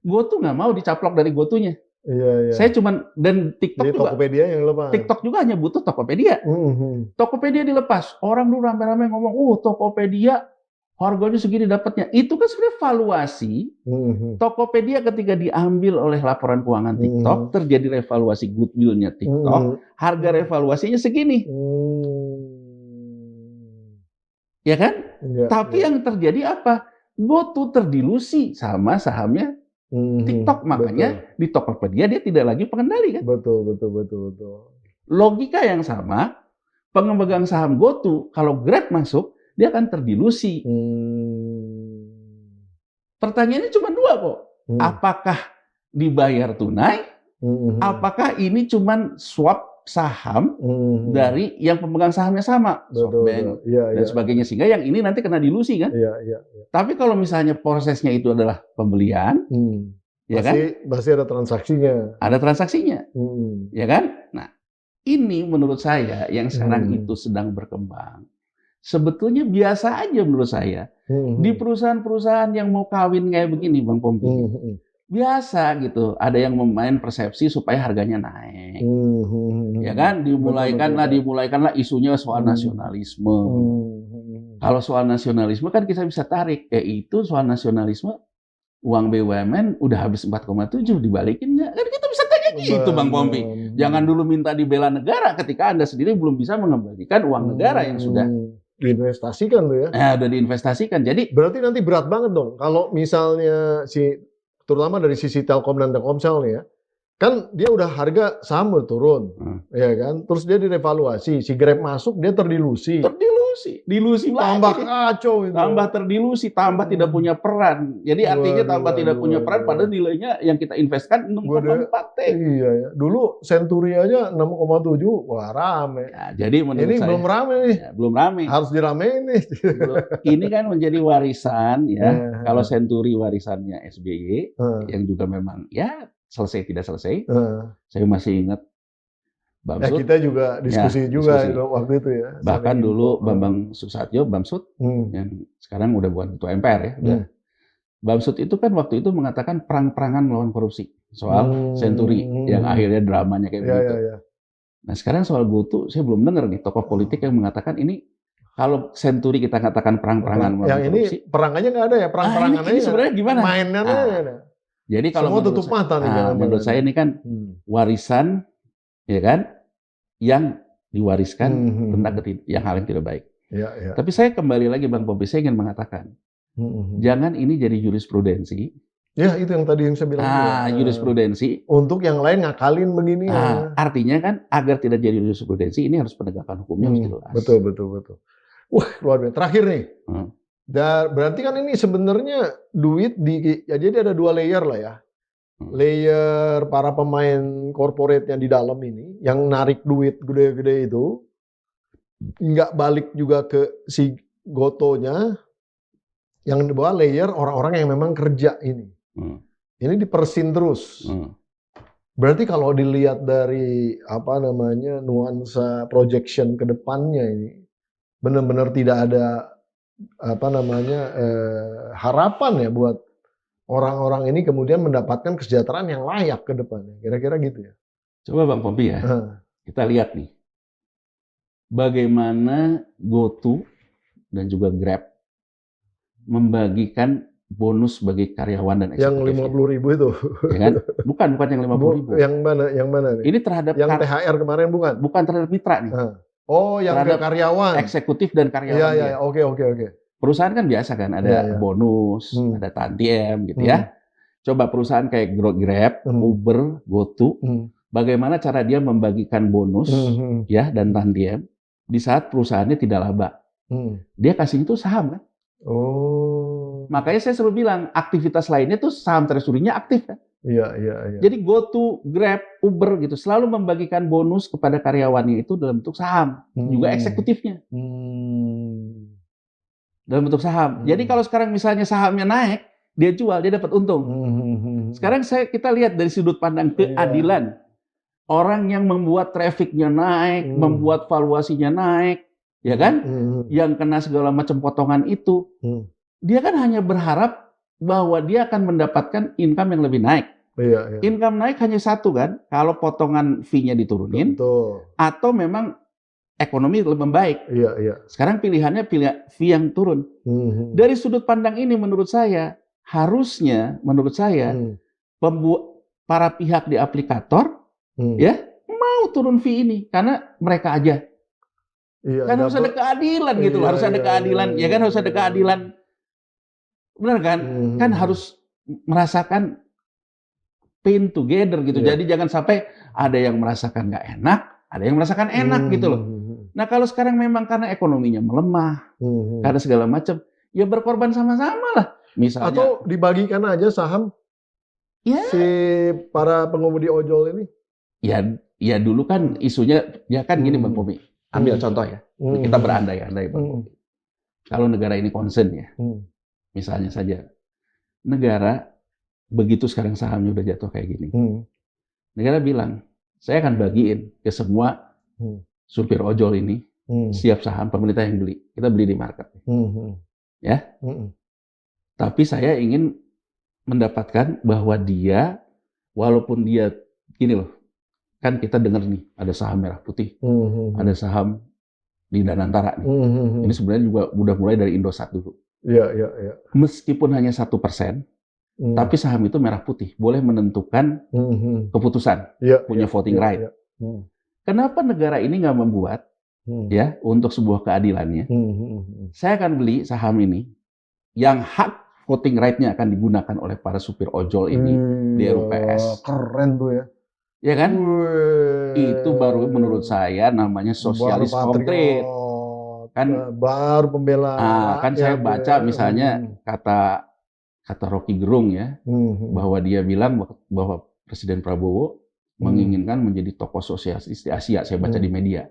GoTo nggak mau dicaplok dari GoTo-nya. Iya. Saya cuman dan TikTok juga. Tokopedia yang lepas. TikTok juga hanya butuh Tokopedia. Tokopedia dilepas, orang dulu rame-rame ngomong, Tokopedia harganya segini dapatnya. Itu kan sebenarnya valuasi. Tokopedia ketika diambil oleh laporan keuangan TikTok, terjadi revaluasi goodwill-nya TikTok, harga revaluasinya segini. Ya kan? Tapi yang terjadi apa? GoTo terdilusi sama sahamnya TikTok. Makanya di Tokopedia dia tidak lagi pengendali kan? Betul. Logika yang sama, pemegang saham GoTo, kalau Grab masuk, dia akan terdilusi. Pertanyaannya cuma dua kok. Apakah dibayar tunai? Apakah ini cuma swap saham dari yang pemegang sahamnya sama, SoftBank dan sebagainya, sehingga yang ini nanti kena dilusi kan? Iya. Tapi kalau misalnya prosesnya itu adalah pembelian, ya kan? Pasti ada transaksinya. Ada transaksinya, ya kan? Nah, ini menurut saya yang sekarang itu sedang berkembang. Sebetulnya biasa aja menurut saya. Di perusahaan-perusahaan yang mau kawin kayak begini, Bang Pompi, biasa gitu. Ada yang memain persepsi supaya harganya naik, ya kan? Dimulaikanlah isunya soal nasionalisme. Kalau soal nasionalisme kan kita bisa tarik, itu soal nasionalisme. Uang BUMN udah habis 4,7 dibalikin nggak? Kan kita bisa tanya gitu, Bang Pompi. Jangan dulu minta dibela negara ketika Anda sendiri belum bisa mengembalikan uang negara yang sudah diinvestasikan tuh ya. Udah diinvestasikan. Jadi berarti nanti berat banget dong kalau misalnya terutama dari sisi Telkom dan Telkomsel nih ya. Kan dia udah harga saham turun, ya kan? Terus dia direvaluasi, si Grab masuk dia terdilusi dilusi tambah lagi. Kacau itu. Tambah terdilusi, tambah tidak punya peran. Jadi artinya tambah tidak punya peran padahal nilainya yang kita investkan 6,4 T. Iya ya. Dulu Century aja 6,7, wah rame. Ya, jadi menurut ini saya belum rame nih. Ya, belum rame. Harus diramein nih. Ini kan menjadi warisan ya. Kalau Century warisannya SBY yang juga memang ya selesai tidak selesai. Saya masih ingat Bamsud. Kita juga diskusi waktu itu ya. Bahkan dulu Bambang Susatyo, Bamsud, yang sekarang udah bukan ketua MPR ya. Bamsud itu kan waktu itu mengatakan perang-perangan melawan korupsi soal Century yang akhirnya dramanya kayak begitu. Nah sekarang soal GoTo saya belum dengar nih tokoh politik yang mengatakan ini kalau Century kita katakan perang-perangan melawan korupsi. Ini perangannya nggak ada ya, perang-perangannya. Ini sebenarnya gimana? Mainnya ada. Jadi kalau semua tutup mata nih. Menurut saya ini kan warisan, ya kan, yang diwariskan tentang yang hal yang tidak baik. Ya. Tapi saya kembali lagi Bang Pompi, saya ingin mengatakan, jangan ini jadi jurisprudensi. Ya itu yang tadi yang saya bilang. Jurisprudensi. Untuk yang lain ngakalin begini. Artinya kan agar tidak jadi jurisprudensi, ini harus penegakan hukumnya harus jelas. Betul. Wah luar biasa. Terakhir nih. Berarti kan ini sebenarnya duit jadi ada 2 layer lah ya. Layer para pemain corporate yang di dalam ini, yang narik duit gede-gede itu, nggak balik juga ke si Gotonya, yang di bawah layer orang-orang yang memang kerja ini. Ini dipersin terus. Berarti kalau dilihat dari nuansa projection ke depannya ini, benar-benar tidak ada harapan ya buat orang-orang ini kemudian mendapatkan kesejahteraan yang layak ke depannya. Kira-kira gitu ya. Coba Bang Pompi ya, kita lihat nih. Bagaimana GoTo dan juga Grab membagikan bonus bagi karyawan dan eksekutif. Yang 50.000 itu. Ya kan? Bukan yang 50.000. Yang mana nih? Ini terhadap yang THR kemarin bukan? Bukan terhadap mitra nih. Oh, yang terhadap karyawan. Eksekutif dan karyawan. Iya, oke. Perusahaan kan biasa kan, ada bonus, ada tantiem gitu ya. Coba perusahaan kayak Grab, Uber, GoTo, bagaimana cara dia membagikan bonus ya dan tantiem di saat perusahaannya tidak laba. Dia kasih itu saham kan. Makanya saya selalu bilang aktivitas lainnya tuh saham treasury-nya aktif kan. Iya. Jadi GoTo, Grab, Uber gitu selalu membagikan bonus kepada karyawannya itu dalam bentuk saham, juga eksekutifnya dalam bentuk saham. Jadi kalau sekarang misalnya sahamnya naik, dia jual, dia dapat untung. Sekarang kita lihat dari sudut pandang keadilan. Orang yang membuat trafficnya naik, membuat valuasinya naik, ya kan? Yang kena segala macam potongan itu, dia kan hanya berharap bahwa dia akan mendapatkan income yang lebih naik. Iya. Income naik hanya satu kan, kalau potongan fee-nya diturunin, atau memang ekonomi lebih membaik. Iya. Sekarang pilihannya fee yang turun. Dari sudut pandang ini menurut saya, harusnya menurut saya, para pihak di aplikator ya mau turun fee ini karena mereka aja kan harus ada keadilan gitu loh, harus ada keadilan ya kan, harus ada keadilan, benar kan? Kan harus merasakan pain together gitu. Jadi jangan sampai ada yang merasakan nggak enak, ada yang merasakan enak gitu loh. Nah kalau sekarang memang karena ekonominya melemah, karena segala macam, ya berkorban sama-sama lah. Misalnya atau dibagikan aja saham si para pengemudi ojol ini. Ya dulu kan isunya, ya kan gini Bang Pomi, ambil contoh ya, kita berandai-andai Bang Pomi. Kalau negara ini concern ya, misalnya saja, negara begitu sekarang sahamnya udah jatuh kayak gini, negara bilang, saya akan bagiin ke semua supir ojol ini, setiap saham pemerintah yang beli, kita beli di market. Ya, tapi saya ingin mendapatkan bahwa dia, walaupun dia, gini loh, kan kita dengar nih, ada saham Merah Putih, ada saham di Danantara nih. Ini sebenarnya juga udah mulai dari Indosat dulu. Iya. Meskipun hanya 1%, tapi saham itu Merah Putih, boleh menentukan keputusan, punya voting right. Kenapa negara ini nggak membuat, ya, untuk sebuah keadilannya, saya akan beli saham ini, yang hak voting right-nya akan digunakan oleh para supir ojol ini di RUPS. Keren tuh ya. Ya kan? Itu baru menurut saya namanya sosialis konkret. Kan baru pembela. Kan saya baca misalnya kata Rocky Gerung ya, bahwa dia bilang bahwa Presiden Prabowo menginginkan menjadi tokoh sosialis di Asia. Saya baca di media.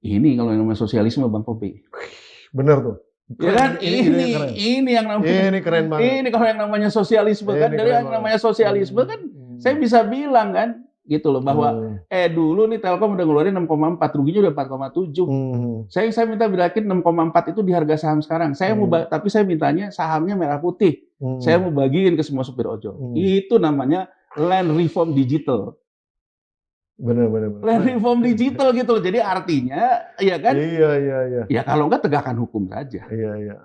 Ini kalau yang namanya sosialisme Bang Popi. Bener tuh. Ya kan? Ini yang namanya. Ini keren banget. Ini kalau yang namanya sosialisme kan, dari yang namanya sosialisme kan, saya bisa bilang kan, gitu loh, bahwa dulu nih Telkom udah ngeluarin 6,4, ruginya udah 4,7. Saya minta berakin 6,4 itu di harga saham sekarang. Tapi saya mintanya sahamnya Merah Putih. Saya mau bagiin ke semua supir ojol. Itu namanya land reform digital. Bener. Land reform digital gitu loh. Jadi artinya, ya kan? Iya. Ya kalau enggak tegakkan hukum saja. Iya.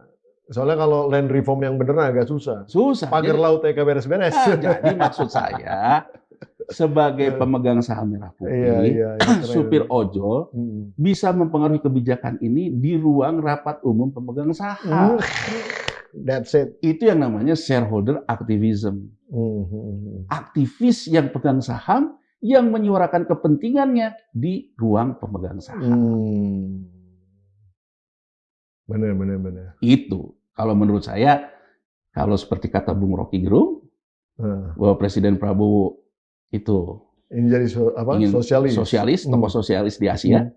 Soalnya kalau land reform yang bener agak susah. Pagar lautnya beres-beres. Jadi maksud saya, sebagai pemegang saham Merah Putih, supir ojol bisa mempengaruhi kebijakan ini di ruang rapat umum pemegang saham. That's it. Itu yang namanya shareholder activism. Aktivis yang pegang saham yang menyuarakan kepentingannya di ruang pemegang saham. Benar. Itu kalau menurut saya, kalau seperti kata Bung Rocky Gerung, bahwa Presiden Prabowo itu ingin jadi sosialis, tokoh sosialis di Asia.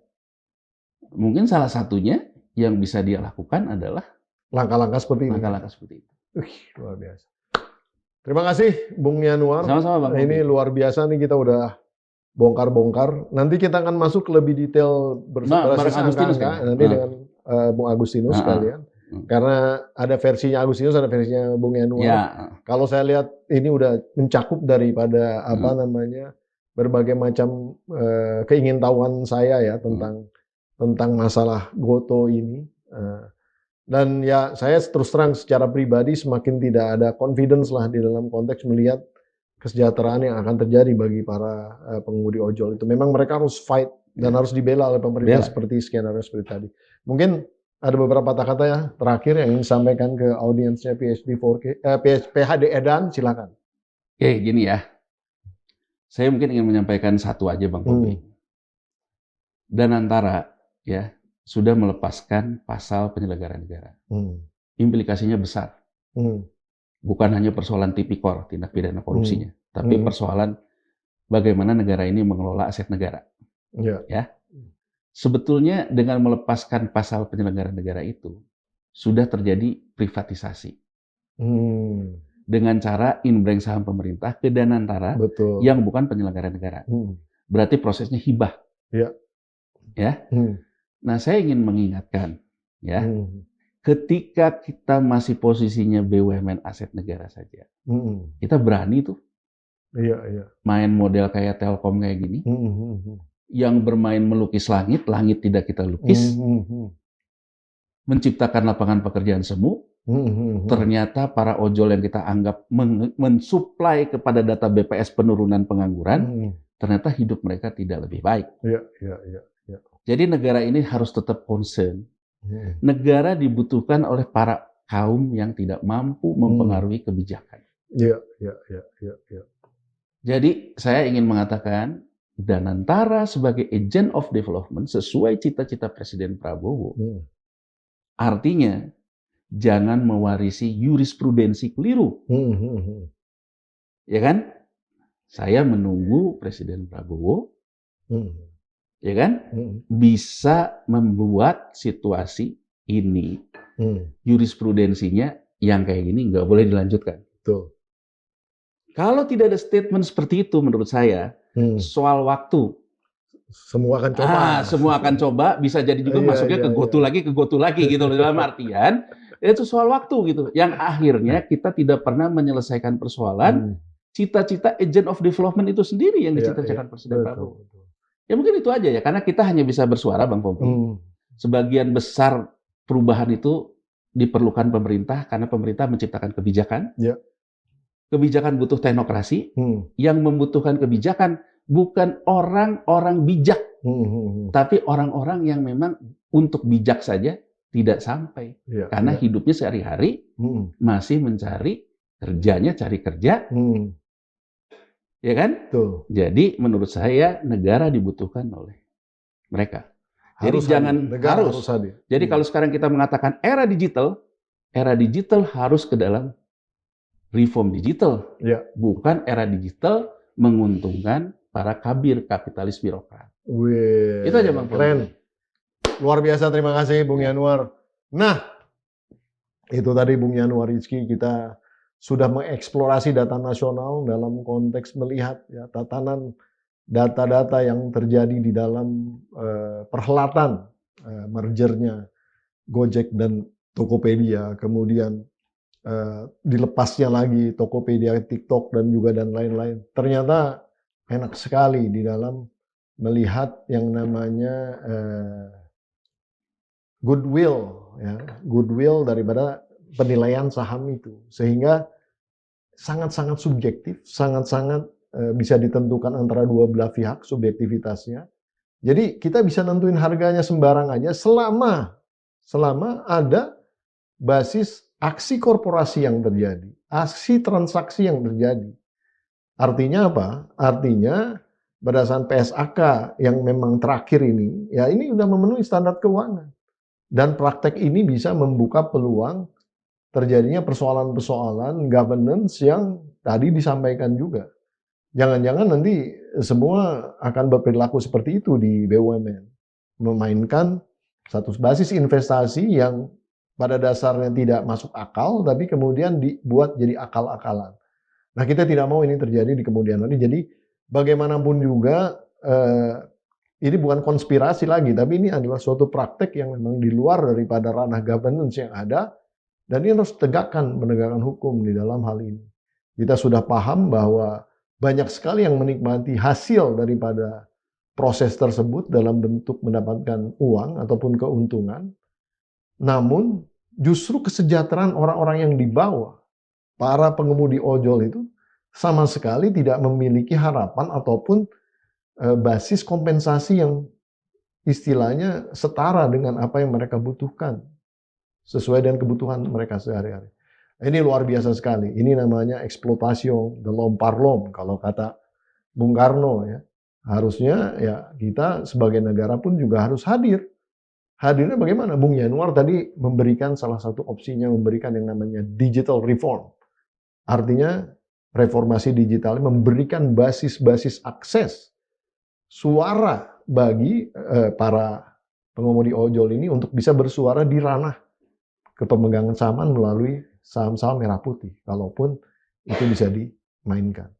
Mungkin salah satunya yang bisa dia lakukan adalah langkah-langkah seperti ini. Luar biasa. Terima kasih Bung Yanuar. Sama-sama Bang. Ini luar biasa nih, kita udah bongkar-bongkar. Nanti kita akan masuk lebih detail bersama Agustinus nanti dengan Bung Agustinus sekalian. Karena ada versinya Agustinus, ada versinya Bung Yanuar. Kalau saya lihat ini udah mencakup daripada berbagai macam keingintahuan saya ya tentang masalah GoTo ini. Dan ya saya terus terang secara pribadi semakin tidak ada confidence lah di dalam konteks melihat kesejahteraan yang akan terjadi bagi para pengemudi ojol itu. Memang mereka harus fight dan harus dibela oleh pemerintah seperti skenario seperti tadi. Mungkin ada beberapa kata-kata ya terakhir yang ingin disampaikan ke audiensnya PHD Edan, silakan. Oke, gini ya. Saya mungkin ingin menyampaikan satu aja Bang Popi. Danantara ya sudah melepaskan pasal penyelenggaraan negara. Implikasinya besar. Bukan hanya persoalan tipikor, tindak pidana korupsinya. tapi persoalan bagaimana negara ini mengelola aset negara. Ya. Sebetulnya dengan melepaskan pasal penyelenggara negara itu sudah terjadi privatisasi. Dengan cara inbrank saham pemerintah ke Danantara yang bukan penyelenggara negara. Berarti prosesnya hibah. Ya. Nah, saya ingin mengingatkan, ya, ketika kita masih posisinya BUMN aset negara saja, kita berani tuh main model kayak Telkom kayak gini, yang bermain melukis langit, langit tidak kita lukis, menciptakan lapangan pekerjaan semu, ternyata para ojol yang kita anggap mensuplai kepada data BPS penurunan pengangguran, ternyata hidup mereka tidak lebih baik. Jadi negara ini harus tetap concern. Negara dibutuhkan oleh para kaum yang tidak mampu mempengaruhi kebijakan. Jadi saya ingin mengatakan Danantara sebagai agent of development sesuai cita-cita Presiden Prabowo. Artinya jangan mewarisi jurisprudensi keliru. Ya kan? Saya menunggu Presiden Prabowo ya kan, bisa membuat situasi ini, jurisprudensinya yang kayak gini nggak boleh dilanjutkan. Kalau tidak ada statement seperti itu, menurut saya, soal waktu, semua akan coba. Semua akan coba, bisa jadi juga masuknya ke gotu lagi gitu. Dalam artian, itu soal waktu gitu. Yang akhirnya kita tidak pernah menyelesaikan persoalan, cita-cita agent of development itu sendiri yang dicita-citakan Presiden Prabowo. Ya mungkin itu aja ya, karena kita hanya bisa bersuara, Bang Pompi. Sebagian besar perubahan itu diperlukan pemerintah, karena pemerintah menciptakan kebijakan. Kebijakan butuh teknokrasi, yang membutuhkan kebijakan bukan orang-orang bijak, tapi orang-orang yang memang untuk bijak saja tidak sampai. Karena hidupnya sehari-hari masih mencari kerjanya, cari kerja. Ya kan? Jadi menurut saya negara dibutuhkan oleh mereka. Jadi harus. Jadi kalau sekarang kita mengatakan era digital harus ke dalam reform digital. Bukan era digital menguntungkan para kabir kapitalis birokrat. Itu aja Bang. Keren. Luar biasa, terima kasih Bung Yanuar. Nah, itu tadi Bung Yanuar Rizky, kita sudah mengeksplorasi data nasional dalam konteks melihat ya, tatanan data-data yang terjadi di dalam perhelatan mergernya Gojek dan Tokopedia, kemudian dilepasnya lagi Tokopedia, TikTok dan lain-lain. Ternyata enak sekali di dalam melihat yang namanya goodwill daripada penilaian saham itu, sehingga sangat-sangat subjektif, sangat-sangat bisa ditentukan antara dua belah pihak subjektivitasnya. Jadi kita bisa nentuin harganya sembarang aja selama ada basis aksi korporasi yang terjadi, aksi transaksi yang terjadi. Artinya apa? Artinya berdasarkan PSAK yang memang terakhir ini, ya ini sudah memenuhi standar keuangan. Dan praktek ini bisa membuka peluang terjadinya persoalan-persoalan governance yang tadi disampaikan juga. Jangan-jangan nanti semua akan berperilaku seperti itu di BUMN. Memainkan satu basis investasi yang pada dasarnya tidak masuk akal, tapi kemudian dibuat jadi akal-akalan. Nah, kita tidak mau ini terjadi di kemudian hari. Jadi bagaimanapun juga ini bukan konspirasi lagi, tapi ini adalah suatu praktek yang memang di luar daripada ranah governance yang ada. Dan ini harus tegakkan penegakan hukum di dalam hal ini. Kita sudah paham bahwa banyak sekali yang menikmati hasil daripada proses tersebut dalam bentuk mendapatkan uang ataupun keuntungan. Namun justru kesejahteraan orang-orang yang di bawah, para pengemudi ojol itu sama sekali tidak memiliki harapan ataupun basis kompensasi yang istilahnya setara dengan apa yang mereka butuhkan, sesuai dengan kebutuhan mereka sehari-hari. Ini luar biasa sekali. Ini namanya eksploitasi de l'homme par l'homme, kalau kata Bung Karno ya. Harusnya ya kita sebagai negara pun juga harus hadir. Hadirnya bagaimana? Bung Yanuar tadi memberikan salah satu opsinya, memberikan yang namanya digital reform. Artinya reformasi digital memberikan basis-basis akses suara bagi para pengemudi ojol ini untuk bisa bersuara di ranah kepemegangan saham melalui saham-saham merah putih, kalaupun itu bisa dimainkan.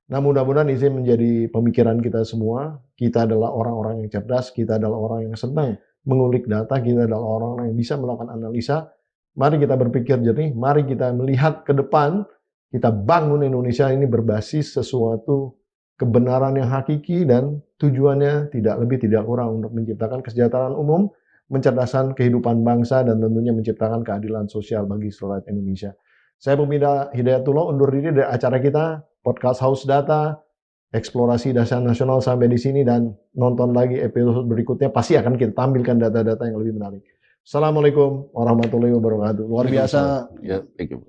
Nah, mudah-mudahan ini menjadi pemikiran kita semua. Kita adalah orang-orang yang cerdas, kita adalah orang yang senang mengulik data, kita adalah orang-orang yang bisa melakukan analisa. Mari kita berpikir jernih, mari kita melihat ke depan, kita bangun Indonesia ini berbasis sesuatu kebenaran yang hakiki dan tujuannya tidak lebih tidak kurang untuk menciptakan kesejahteraan umum, mencerdaskan kehidupan bangsa, dan tentunya menciptakan keadilan sosial bagi seluruh rakyat Indonesia. Saya Pembina Hidayatullah undur diri dari acara kita, Podcast House Data, Eksplorasi Dasar Nasional sampai di sini, dan nonton lagi episode berikutnya, pasti akan kita tampilkan data-data yang lebih menarik. Assalamualaikum warahmatullahi wabarakatuh. Luar biasa. Ya, thank you.